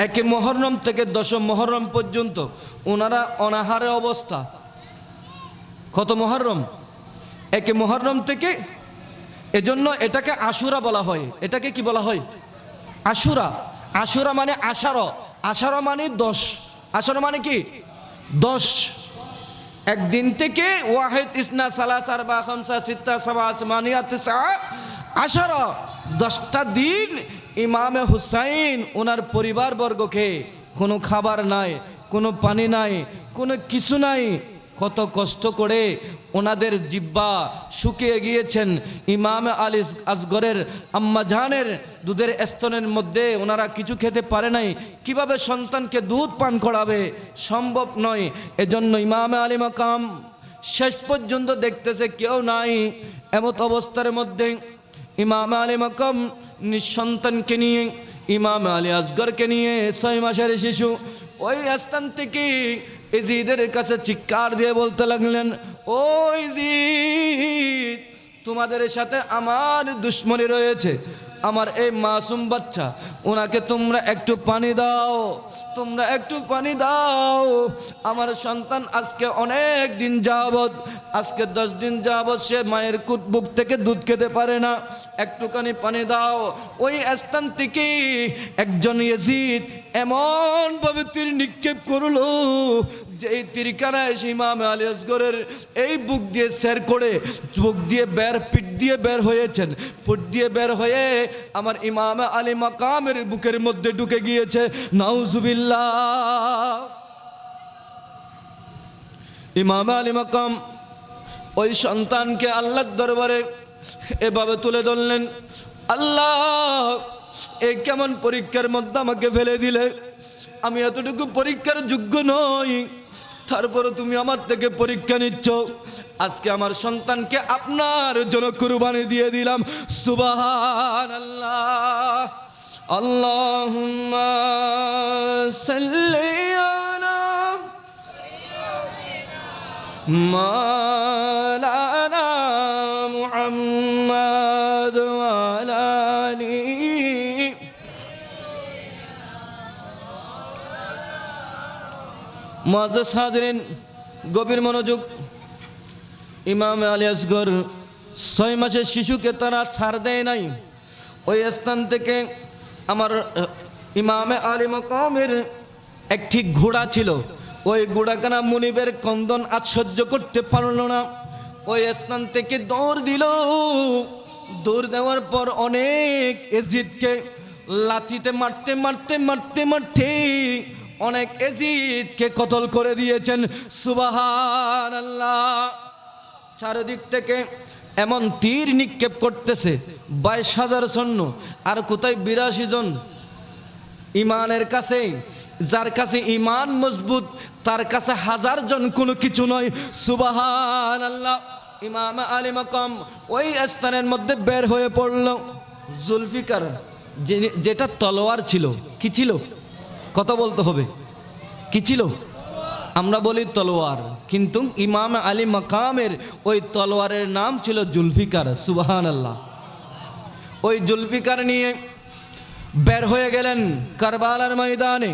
A: 1 মুহররম থেকে 10 মুহররম পর্যন্ত ওনারা অনাহারে অবস্থা। কত মুহররম? 1 মুহররম থেকে, এজন্য এটাকে আশুরা বলা হয়। এটাকে কি বলা হয়? আশুরা। আশুরা মানে 18, 18 মানে 10, 18 মানে কি 10। একদিন থেকে ওয়াহিদ ইসনা সালাসা আরবা খামসা সিত্তা সাবা আসমানিয়া তিসা 18, 10টা দিন ইমামে হুসাইন ওনার পরিবারবর্গকে কোনো খাবার নাই, কোনো পানি নাই, কোনো কিছু নাই, কত কষ্ট করে ওনাদের জিব্বা শুকিয়ে গিয়েছেন। ইমাম আলী আসগরের আম্মা জানের দুধের স্তনের মধ্যে ওনারা কিছু খেতে পারে নাই, কিভাবে সন্তানকে দুধ পান করাবে? সম্ভব নয়। এজন্য ইমাম আলী মাকাম শেষ পর্যন্ত দেখতেছে কেউ নাই। এমত অবস্থার মধ্যে ইমাম আলী মাকাম নিঃসন্তানকে নিয়ে, ইমাম আলী আসগরকে নিয়ে 6 মাসের শিশু ওই স্থান থেকে ইজিদের কাছে চিৎকার দিয়ে বলতে লাগলেন, ও ইজিদ, তোমাদের সাথে আমার দুশ্মনী রয়েছে। আমার এই মাসুম বাচ্চা, ওনাকে তোমরা একটু পানি দাও, তোমরা একটু পানি দাও। আমার সন্তান আজকে অনেক দিন যাবত, আজকে 10 দিন যাবত সে মায়ের বুক থেকে দুধ খেতে পারে না, একটুখানি পানি দাও। ওই স্থান থেকে একজন ইজিদ এমনভাবে তীর নিক্ষেপ করলো যে এই তীরখানায় ইমাম আলী আসগরের এই বুক দিয়ে সের করে, বুক দিয়ে পিঠ দিয়ে বের হয়েছেন, ফুট দিয়ে বের হয়ে আমার ইমাম আলী মাকামের বুকের মধ্যে ঢুকে গিয়েছে। নাউজুবিল্লাহ। ইমাম আলী মাকাম ওই সন্তানকে আল্লাহর দরবারে এভাবে তুলে ধরলেন, আল্লাহ, এই কেমন পরীক্ষার মধ্যে আমাকে ফেলে দিলে? আমি এতটুকু পরীক্ষার যোগ্য নই, তারপরে তুমি আমার থেকে পরীক্ষা নিচ্ছ। আজকে আমার সন্তানকে আপনার জন্য কুরবানি দিয়ে দিলাম। সুবহানাল্লাহ। আল্লাহুম্মা সাল্লি আলা মাওলানা মুহাম্মদ ওয়া আলা আলিহি। মুআজ্জাজ হাজিরিন, গভীর মনোযোগ। ইমাম আলী আসগর 6 মাসের শিশুকে তারা ছাড় দেয় নাই। ওই স্থান থেকে আমার ইমামে আলী মাকামের একটি ঘোড়া ছিল, ওই ঘোড়াখানা মুনিবের কন্দন আজ সহ্য করতে পারল না। ওই স্থান থেকে দৌড় দিল। দৌড় দেওয়ার পর অনেক এজিদকে লাঠিতে মারতে মারতে মারতে মারতে অনেক এজিদকে কতল করে দিয়েছেন। সুবহানাল্লাহ। চারিদিক থেকে এমন তীর নিক্ষেপ করতেছে, 22,000 সৈন্য, আর কোথায় 82 জন ইমানের কাছে। যার কাছে ইমান মজবুত তার কাছে 1000 জন কোনো কিছু নয়। সুবহানাল্লাহ। ইমাম আলী মাকাম ওই স্থানের মধ্যে বের হয়ে পড়ল। জুলফিকার যেটা তলোয়ার ছিল, কি ছিল? কথা বলতে হবে, কি ছিল? আমরা বলি তলোয়ার, কিন্তু ইমাম আলী মাকামের ওই তলোয়ারের নাম ছিল জুলফিকার। সুবহানাল্লাহ। ওই জুলফিকার নিয়ে বের হয়ে গেলেন কারবালার ময়দানে।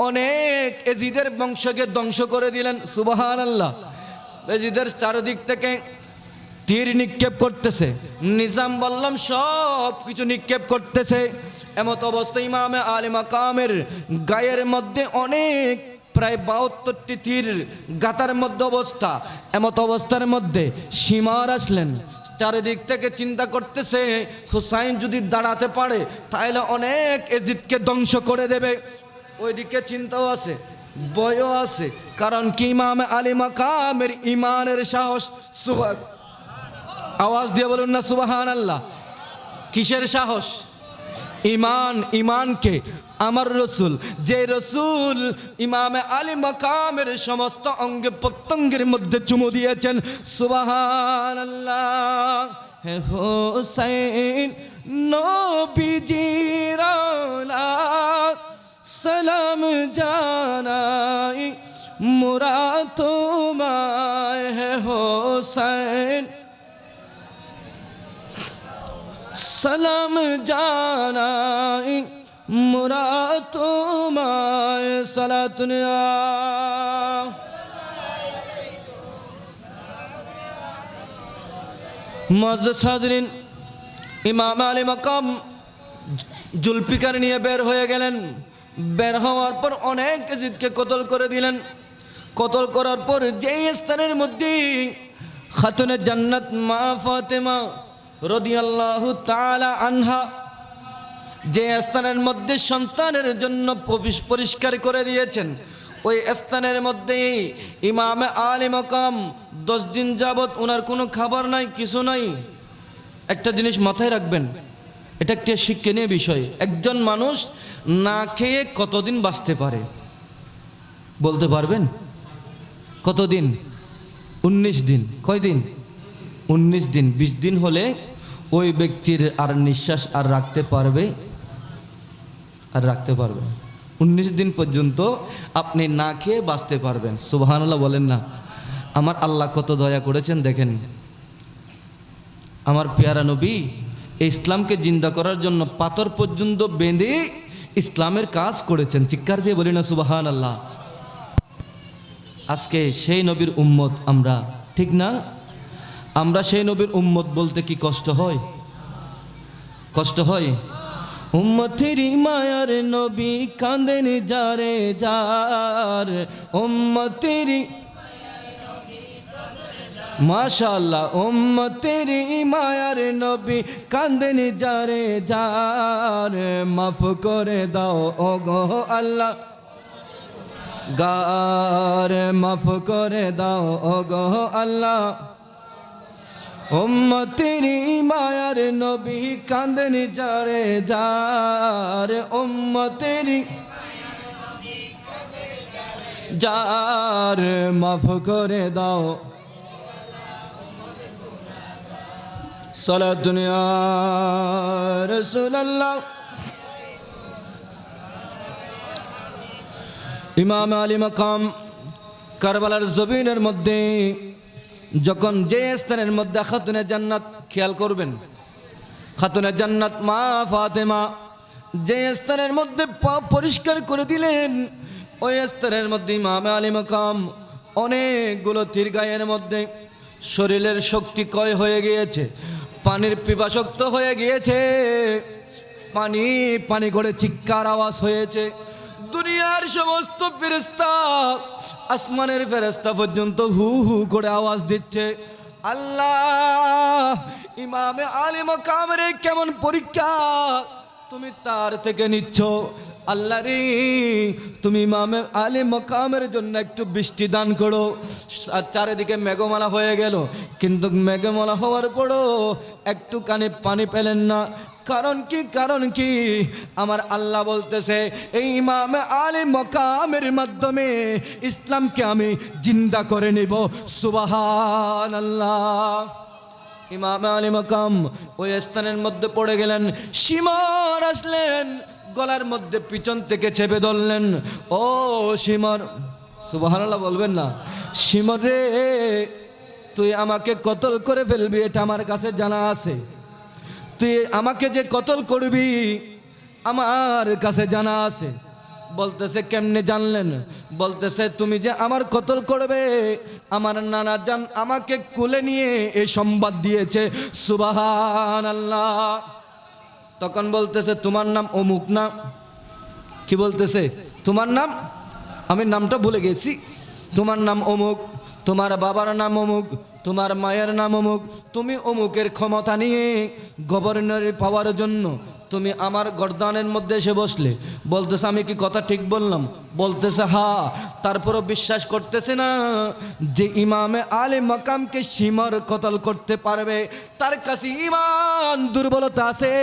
A: অনেক এজিদের বংশকে ধ্বংস করে দিলেন। সুবহানাল্লাহ। এজিদের চারদিক থেকে তীর নিক্ষেপ করতেছে, নিজাম বললাম সব কিছু নিক্ষেপ করতেছে। এমত অবস্থা ইমামে আলী মাকামের গায়ের মধ্যে অনেক প্রায় 72টি তীর গাতার মধ্যে অবস্থা। এমত অবস্থার মধ্যে সীমার আসলেন। চারিদিক থেকে চিন্তা করতেছে, হুসাইন যদি দাঁড়াতে পারে তাহলে অনেক এজিদকে ধ্বংস করে দেবে। ওইদিকে চিন্তাও আছে, ভয়ও আছে, কারণ কি ইমাম আলী মাকামের ইমানের সাহস। আওয়াজ দিয়ে বলুন না সুবহানাল্লাহ। কিসের সাহস? ইমানকে আমার রসুল, যে রসুল ইমামে আলী মাকামের সমস্ত অঙ্গে প্রত্যঙ্গের মধ্যে চুমু দিয়েছেন। সুবহানাল্লাহ। হে হোসেন নবীজির আওলাদ, সালাম জানাই মোরা তোমায়। হে হোসেন সালাম জানাই মোরা তোমায়। সালাতুন মুআজ্জাজ হাজরিন, ইমাম আলী মাকাম জুলফিকার নিয়ে বের হয়ে গেলেন। বের হওয়ার পর অনেক জিদকে কতল করে দিলেন। কতল করার পর যেই স্থানের মধ্যে খাতুনে জান্নাত মা ফাতেমা রাদিয়াল্লাহু তাআলা আনহা যে স্থানের মধ্যে সন্তানের জন্য পরিষ্কার করে দিয়েছেন, ওই স্থানের মধ্যে ইমামে আলী মাকাম 10 দিন যাবত ওনার কোনো খাবার নাই, কিছু নাই। একটা জিনিস মাথায় রাখবেন, এটা একটা শিক্ষণীয় বিষয়। একজন মানুষ না খেয়ে কতদিন বাঁচতে পারে বলতে পারবেন? কতদিন? 19 দিন। কয় দিন? 19 দিন। 20 দিন হলে ওই ব্যক্তির আর নিঃশ্বাস আর রাখতে পারবে? 19 দিন পর্যন্ত আপনি না খেয়ে বাঁচতে পারবেন। সুবহানাল্লাহ বলেন না? আমার আল্লাহ কত দয়া করেছেন দেখেন। আমার পেয়ারা নবী ইসলামকে জিন্দা করার জন্য পাথর পর্যন্ত বেঁধে ইসলামের কাজ করেছেন। চিৎকার দিয়ে বলি না সুবহানাল্লাহ। আজকে সেই নবীর উম্মত আমরা, ঠিক না? আমরা সেই নবীর উম্মত বলতে কি কষ্ট হয়? কষ্ট হয়? উম্মতের মায়ার নবী কাঁদেন যারে যার, উম্মতের মাশাআল্লাহ, উম্মতের মায়ার নবী কাঁদেন যারে যার। মাফ করে দাও ওগো আল্লাহ গার, মাফ করে দাও ওগো আল্লাহ। উম্মতের মায়ার নবী কাঁদেন যারে যার, উম্মতের যার মাফ করে দাও। সালাতুন ইয়া রাসূলুল্লাহ। ইমাম আলী মাকাম কারবালার জমিনের মধ্যে যখন যে স্থানের মধ্যে খাতুনে জান্নাত, খেয়াল করবেন, খাতুনে জান্নাত মা ফাতেমা যে স্থানের মধ্যে পা পরিষ্কার করে দিলেন, ওই স্থানের মধ্যে ইমাম আলী মাকাম অনেকগুলো তীর গায়ের মধ্যে, শরীরের শক্তি ক্ষয় হয়ে গিয়েছে, পানির পিপাসক্ত হয়ে গিয়েছে, পানি পানি করে চিৎকার আওয়াজ হয়েছে। দুনিয়ার সমস্ত ফেরেশতা, আসমানের ফেরেশতা পর্যন্ত হু হু করে আওয়াজ দিচ্ছে, আল্লাহ ইমামে আলী মাকামের কেমন পরীক্ষা তুমি তার থেকে নিচ্ছ। আল্লাহ রে, তুমি ইমামে আলী মাকামের জন্য একটু বৃষ্টি দান করো। চারিদিকে মেঘমালা হয়ে গেল, কিন্তু মেঘমালা হওয়ার পরও একটুখানি পানি পেলেন না। কারণ কি? কারণ কি? আমার আল্লাহ বলতেছে, এই ইমামে আলী মাকামের মাধ্যমে ইসলামকে আমি জিন্দা করে নিব। সুবহানাল্লাহ। ইমাম আলী মাকাম ওই স্থানের মধ্যে পড়ে গেলেন। শিমর আসলেন, গলার মধ্যে পিছন থেকে চেপে ধরলেন। ও শিমর, সুবহানাল্লাহ বলবেন না? শিমর রে, তুই আমাকে কতল করে ফেলবি এটা আমার কাছে জানা আছে। তুই আমাকে যে কতল করবি আমার কাছে জানা আছে। বলতেছে, কেমনে জানলেন? বলতেছে, তুমি যে আমার কতল করবে আমার নানা জান আমাকে কোলে নিয়ে এই সংবাদ দিয়েছে। সুবহানাল্লাহ। তখন বলতেছে, তোমার নাম অমুক না? কি বলতেছে? তোমার নাম? আমি নামটা ভুলে গেছি। তোমার নাম অমুক, তোমার বাবার নাম অমুক, তোমার মায়ের নাম অমুক, তুমি অমুকের ক্ষমতা নিয়ে গভর্নরি পাওয়ার জন্য তুমি আমার গর্দানের মধ্যে এসে বসলে। বলতেছে আমি কি কথা ঠিক বললাম? বলতেছে হ্যাঁ। তারপরও বিশ্বাস করতেছে না যে ইমামে আলে মাকামকে সীমার কতল করতে পারবে, তার কাছে ইমান দুর্বলতা আছে।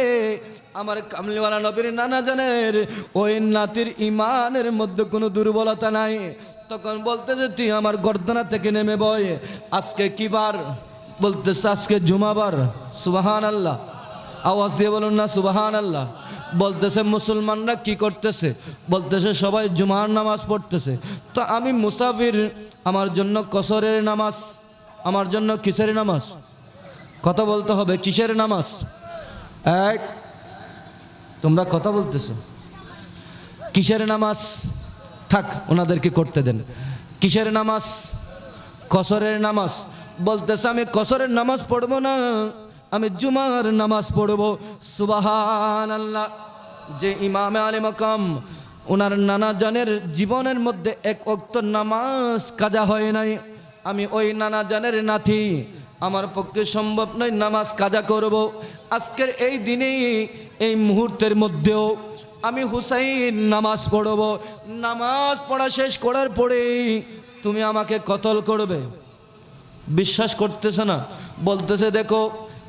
A: আমার কামলিওয়ালা নবীর নানা জানের ওই নাতির ইমানের মধ্যে কোনো দুর্বলতা নাই। তখন বলতেছে তুই আমার গর্দানা থেকে নেমে বয়। আজকে কি বার? বলতেছে আজকে জুমাবার। সুবহানাল্লাহ, আওয়াজ দিয়ে বলুন না সুবহানাল্লাহ। বলতেছে মুসলমানরা কি করতেছে? বলতেছে সবাই জুমার নামাজ পড়তেছে। তো আমি মুসাফির, আমার জন্য কসরের নামাজ, আমার জন্য কিসের নামাজ? কথা বলতে হবে, কিসের নামাজ? এক, তোমরা কথা বলতেছো, কিসের নামাজ? থাক, ওনাদেরকে করতে দেন। কিসের নামাজ? কসরের নামাজ। বলতেছে আমি কসরের নামাজ পড়বো না, আমি জুমার নামাজ পড়বো। সুবহানাল্লাহ। যে ইমামে আলে মাকাম ওনার নানা জানের জীবনের মধ্যে এক ওয়াক্ত নামাজ কাজা হয় নাই, আমি ওই নানা জানের নাতি, আমার পক্ষে সম্ভব নয় নামাজ কাজা করব। আজকের এই দিনে এই মুহূর্তের মধ্যেও আমি হুসাইন নামাজ পড়ব। নামাজ পড়া শেষ করার পরে তুমি আমাকে কতল করবে। বিশ্বাস করতেছে না। বলতেছে দেখো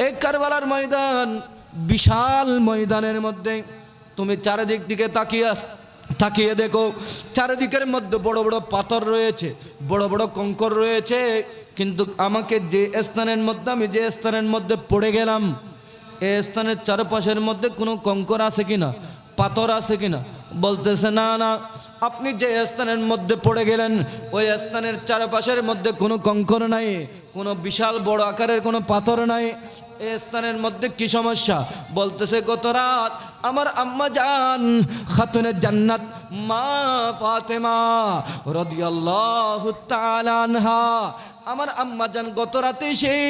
A: এই কারবালার ময়দান, বিশাল ময়দানের মধ্যে তুমি চারিদিক দিকে তাকিয়ে দেখো, চারিদিকের মধ্যে বড় বড় পাথর রয়েছে, বড় বড় কঙ্কর রয়েছে, কিন্তু আমাকে যে স্থানের মধ্যে, আমি যে স্থানের মধ্যে পড়ে গেলাম, এই স্থানের চারপাশের মধ্যে কোনো কঙ্কর আছে কিনা, পাথর আছে কিনা? বলতেছে না না, আপনি যে স্থানের মধ্যে পড়ে গেলেন ওই স্থানের চারপাশের মধ্যে কোনো কঙ্কর নাই, কোনো বিশাল বড় আকারের কোনো পাথর নাই। এই স্থানের মধ্যে কি সমস্যা? বলতেছে গত রাত আমার আম্মা জান খাতুনে জান্নাত মা ফাতেমা রাদিয়াল্লাহু তাআলা আনহা, আমার আম্মা জান গত রাতে সেই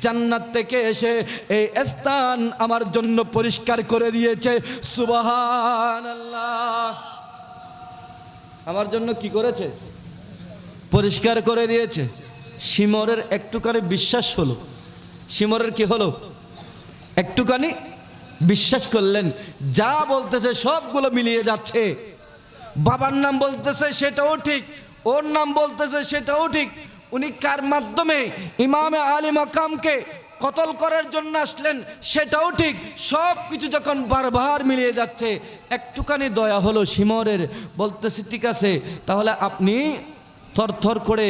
A: জান্নাত থেকে এসে এই স্থান আমার জন্য পরিষ্কার করে দিয়েছে। সুবহানাল্লাহ। আমার জন্য কি করেছে? পরিষ্কার করে দিয়েছে। শিমরের একটুখানি বিশ্বাস হলো। শিমরের কি হলো? একটুখানি বিশ্বাস করলেন। যা বলতেছে সবগুলো মিলিয়ে যাচ্ছে। বাবার নাম বলতেছে সেটাও ঠিক, ওর নাম বলতেছে সেটাও ঠিক। উনি কার মাধ্যমে ইমামে আলী মাকামকে কতল করার জন্য আসলেন সেটাও ঠিক। সব কিছু যখন বারবার মিলিয়ে যাচ্ছে, একটুখানি দয়া হলো শিমরের। বলতেছে ঠিক আছে, তাহলে আপনি থরথর করে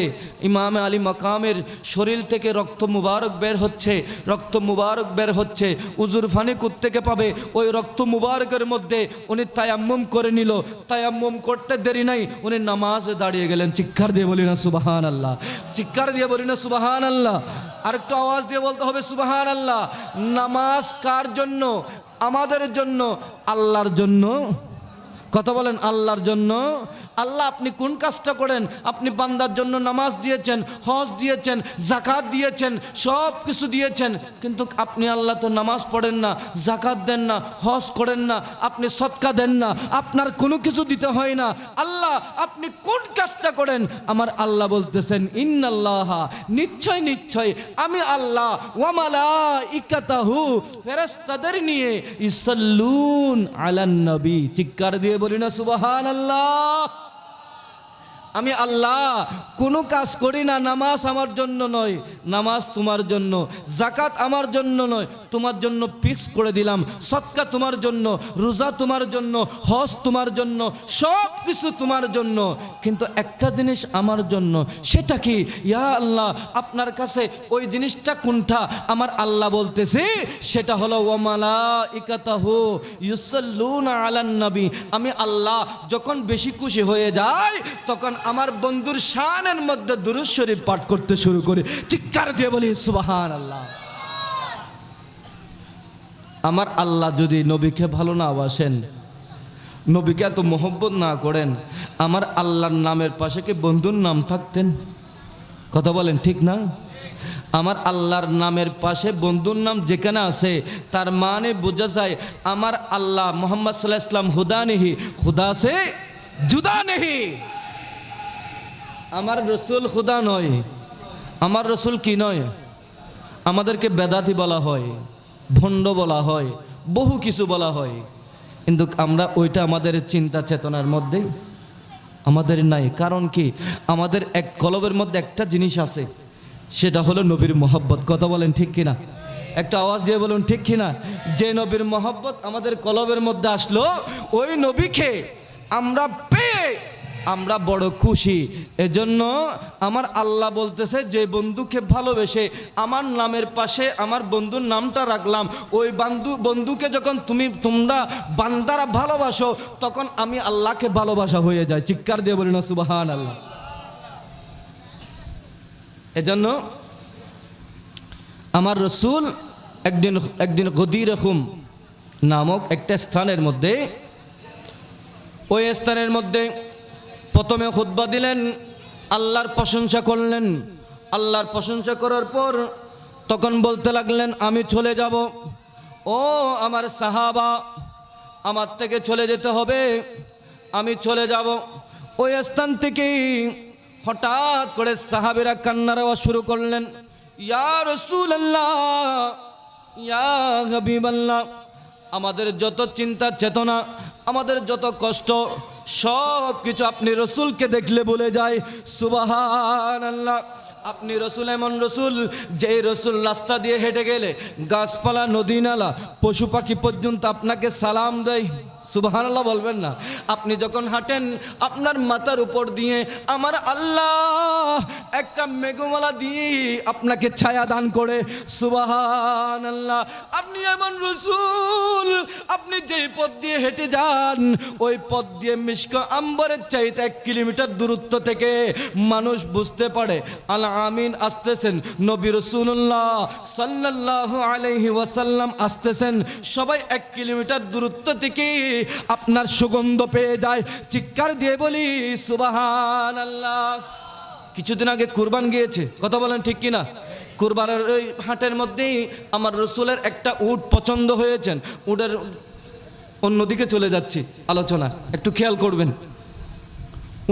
A: ইমামে আলী মাকামের শরীর থেকে রক্ত মুবারক বের হচ্ছে, রক্ত মুবারক বের হচ্ছে। উজুর ফানি কোত্থেকে পাবে? ওই রক্ত মুবারকের মধ্যে উনি তায়াম্মুম করে নিল। তায়াম্মুম করতে দেরি নাই, উনি নামাজে দাঁড়িয়ে গেলেন। চিৎকার দিয়ে বলি না সুবহানাল্লাহ, চিৎকার দিয়ে বলি না সুবহানাল্লাহ। আর একটু আওয়াজ দিয়ে বলতে হবে সুবহানাল্লাহ। নামাজ কার জন্য? আমাদের জন্য, আল্লাহর জন্য। কথা বলেন, আল্লাহর জন্য। আল্লাহ আপনি কোন কাজটা করেন? আপনি বান্দার জন্য নামাজ দিয়েছেন, হজ দিয়েছেন, জাকাত দিয়েছেন, সব কিছু দিয়েছেন, কিন্তু আপনি আল্লাহ তো নামাজ পড়েন না, জাকাত দেন না, হজ করেন না, আপনি সদকা দেন না, আপনার কোনো কিছু দিতে হয় না। আল্লাহ আপনি কোন কাজটা করেন? আমার আল্লাহ বলতেছেন ইন্নাল্লাহ, নিশ্চয় নিশ্চয় আমি আল্লাহ, ওয়া মালাইকাতাহু, ফেরেশতাদের নিয়ে ইসাল্লুন আলান নবী। চিৎকার দিয়ে বলি না সুবহানাল্লাহ। আমি আল্লাহ কোনো কাজ করি না, নামাজ আমার জন্য নয়, নামাজ তোমার জন্য, জাকাত আমার জন্য নয়, তোমার জন্য ফিক্স করে দিলাম, সদকা তোমার জন্য, রোজা তোমার জন্য, হজ তোমার জন্য, সব কিছু তোমার জন্য, কিন্তু একটা জিনিস আমার জন্য। সেটা কি? ইয়া আল্লাহ আপনার কাছে ওই জিনিসটা কোনটা? আমার আল্লাহ বলতেছে সেটা হলো ওয়া মালাইকাতাহু ইউসাল্লুনা আলান নবী। আমি আল্লাহ যখন বেশি খুশি হয়ে যাই তখন আমার বন্ধুর শানের মধ্যে দুরূদ শরীফ পাঠ করতে শুরু করে। চিৎকার দিয়ে বলি সুবহানাল্লাহ। আমার আল্লাহ যদি নবীকে ভালো না বাসেন, নবীকে এত মোহব্বত না করেন, আমার আল্লাহর নামের পাশে কি বন্ধুর নাম থাকতেন? কথা বলেন ঠিক না? আমার আল্লাহর নামের পাশে বন্ধুর নাম যেখানে আছে তার মানে বোঝা যায় আমার আল্লাহ মোহাম্মদ সাল্লাল্লাহু আলাইহি ওয়াসাল্লাম খুদা নেহি, খুদা সে জুদা নেহি। আমার রসুল খুদা নয়, আমার রসুল কি নয়? আমাদেরকে বেদাতি বলা হয়, ভণ্ড বলা হয়, বহু কিছু বলা হয়, কিন্তু আমরা ওইটা আমাদের চিন্তা চেতনার মধ্যে আমাদের নাই। কারণ কি? আমাদের এক কলবের মধ্যে একটা জিনিস আছে, সেটা হলো নবীর মহব্বত। কথা বলেন ঠিক কিনা? একটা আওয়াজ দিয়ে বলুন ঠিক কিনা? যে নবীর মহব্বত আমাদের কলবের মধ্যে আসলো, ওই নবীকে আমরা পেয়ে আমরা বড় খুশি। এজন্য আমার আল্লাহ বলতেছে, যে বন্ধুকে ভালোবেসে আমার নামের পাশে আমার বন্ধুর নামটা রাখলাম, ওই বন্ধুকে যখন তোমরা বান্দারা ভালোবাসো, তখন আমি আল্লাহকে ভালোবাসা হয়ে যায়। চিৎকার দিয়ে বলি না সুবহানাল্লাহ। এজন্য আমার রসুল একদিন গদির খুম নামক একটা স্থানের মধ্যে, ওই স্থানের মধ্যে প্রথমে খুতবা দিলেন, আল্লাহর প্রশংসা করলেন। আল্লাহর প্রশংসা করার পর তখন বলতে লাগলেন, আমি চলে যাব, ও আমার সাহাবা, আমার থেকে চলে যেতে হবে, আমি চলে যাব। ওই স্থান থেকেই হঠাৎ করে সাহাবীরা কান্নার আওয়াজ শুরু করলেন, ইয়া রাসূলুল্লাহ, ইয়া হাবিবাল্লাহ। আমাদের যত চিন্তা চেতনা, আমাদের যত কষ্ট, সব কিছু আপনি রসুলকে দেখলে বলে যায়। সুবহানাল্লাহ। আপনি রসুল এমন রসুল, যে রসুল রাস্তা দিয়ে হেঁটে গেলে গাছপালা, নদী নালা, পশু পাখি পর্যন্ত আপনাকে সালাম দেয়। সুবহানাল্লাহ বলবেন না? আপনি যখন হাঁটেন, আপনার মাথার উপর দিয়ে আমার আল্লাহ একটা মেঘমালা দিয়ে আপনাকে ছায়া দান করে। সুবহানাল্লাহ। আপনি এমন রসুল, আপনি যেই পথ দিয়ে হেঁটে যান, ওই পথ দিয়ে মিশক আম্বরের চাইতে 1 কিলোমিটার দূরত্ব থেকে মানুষ বুঝতে পারে আল আমিন আসতেছেন, নবী রাসূলুল্লাহ সাল্লাল্লাহু আলাইহি ওয়াসাল্লাম আসতেছেন। সবাই 1 কিলোমিটার দূরত্ব থেকে আপনার সুগন্ধ পেয়ে যায়। চিৎকার দিয়ে বলি সুবহানাল্লাহ। কিছুদিন আগে কুরবান গিয়েছে, কথা বলেন ঠিক কিনা? কুরবানের ওই হাটের মধ্যেই আমার রসুলের একটা উট পছন্দ হয়েছেন। উটের অন্যদিকে চলে যাচ্ছি আলোচনা, একটু খেয়াল করবেন।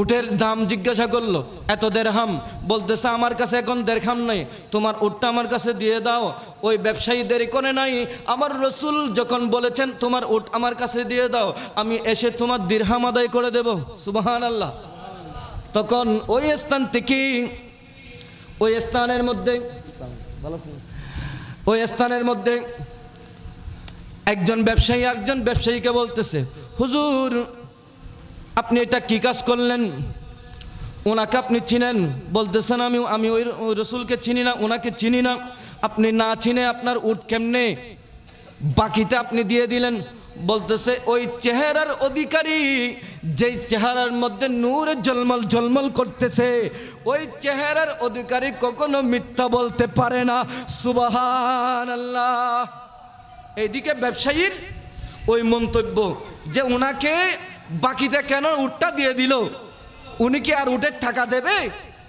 A: উটের দাম জিজ্ঞাসা করলো, এত দেরহাম। বলতেছে, আমার কাছে এখন দেরহাম নাই, তোমার উটটা আমার কাছে দিয়ে দাও। ওই ব্যবসায়ী দেরি করে নাই, আমার রসুল যখন বলেছেন তোমার উট আমার কাছে দিয়ে দাও, আমি এসে তোমার দিরহাম আদায় করে দেব। সুবহানাল্লাহ। তখন ওই স্থান থেকে, ওই স্থানের মধ্যে একজন ব্যবসায়ীকে বলতেছে, হুজুর আপনি এটা কি কাজ করলেন? ওনাকে আপনি চিনেন? বলতেছেন, আমি ওই রসুলকে চিনি না, ওনাকে চিনি না। আপনি না চিনে আপনার উট কেমনে বাকিতে আপনি দিয়ে দিলেন? বলতেছে, ওই চেহারার অধিকারী, যেই চেহারার মধ্যে নূরে ঝলমল ঝলমল করতেছে, ওই চেহারার অধিকারী কখনো মিথ্যা বলতে পারে না। সুবহানাল্লাহ। এইদিকে ব্যবসায়ীর ওই মন্তব্য যে উনাকে বাকিতে কেন উটটা দিয়ে দিল, উনি কি আর উটের টাকা দেবে?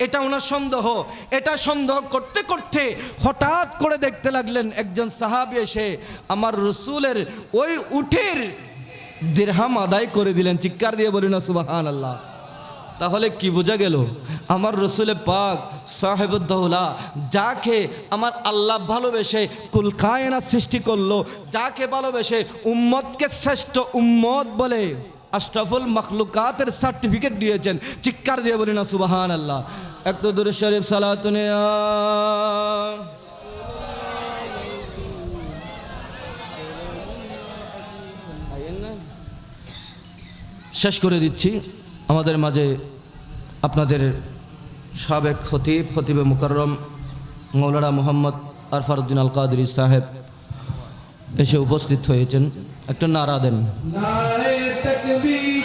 A: এটা ওনার সন্দেহ। এটা সন্দেহ করতে করতে হঠাৎ করে দেখতে লাগলেন একজন সাহাবী এসে আমার রসুলের ওই উটের দিরহাম আদায় করে দিলেন। চিৎকার দিয়ে বলি না সুবহানাল্লাহ। তাহলে কি বোঝা গেল? আমার রসুলে পাক সাহেবুদ্দৌলা, যাকে আমার আল্লাহ ভালোবেসে কুল কায়নাত সৃষ্টি করলো, যাকে ভালোবেসে উম্মতকে শ্রেষ্ঠ উম্মত বলে আশরাফুল মখলুকাতের সার্টিফিকেট দিয়েছেন। চিৎকার দিয়ে বলি না সুবহানাল্লাহ। একটু দূরে শরীফ সালাতুন শেষ করে দিচ্ছি। আমাদের মাঝে আপনাদের সাবেক খতিবে মুকাররম মৌলানা মোহাম্মদ আরফারউদ্দিন আল কাদরি সাহেব এসে উপস্থিত হয়েছেন। একটা নারা দেন। নারে তাকবীর।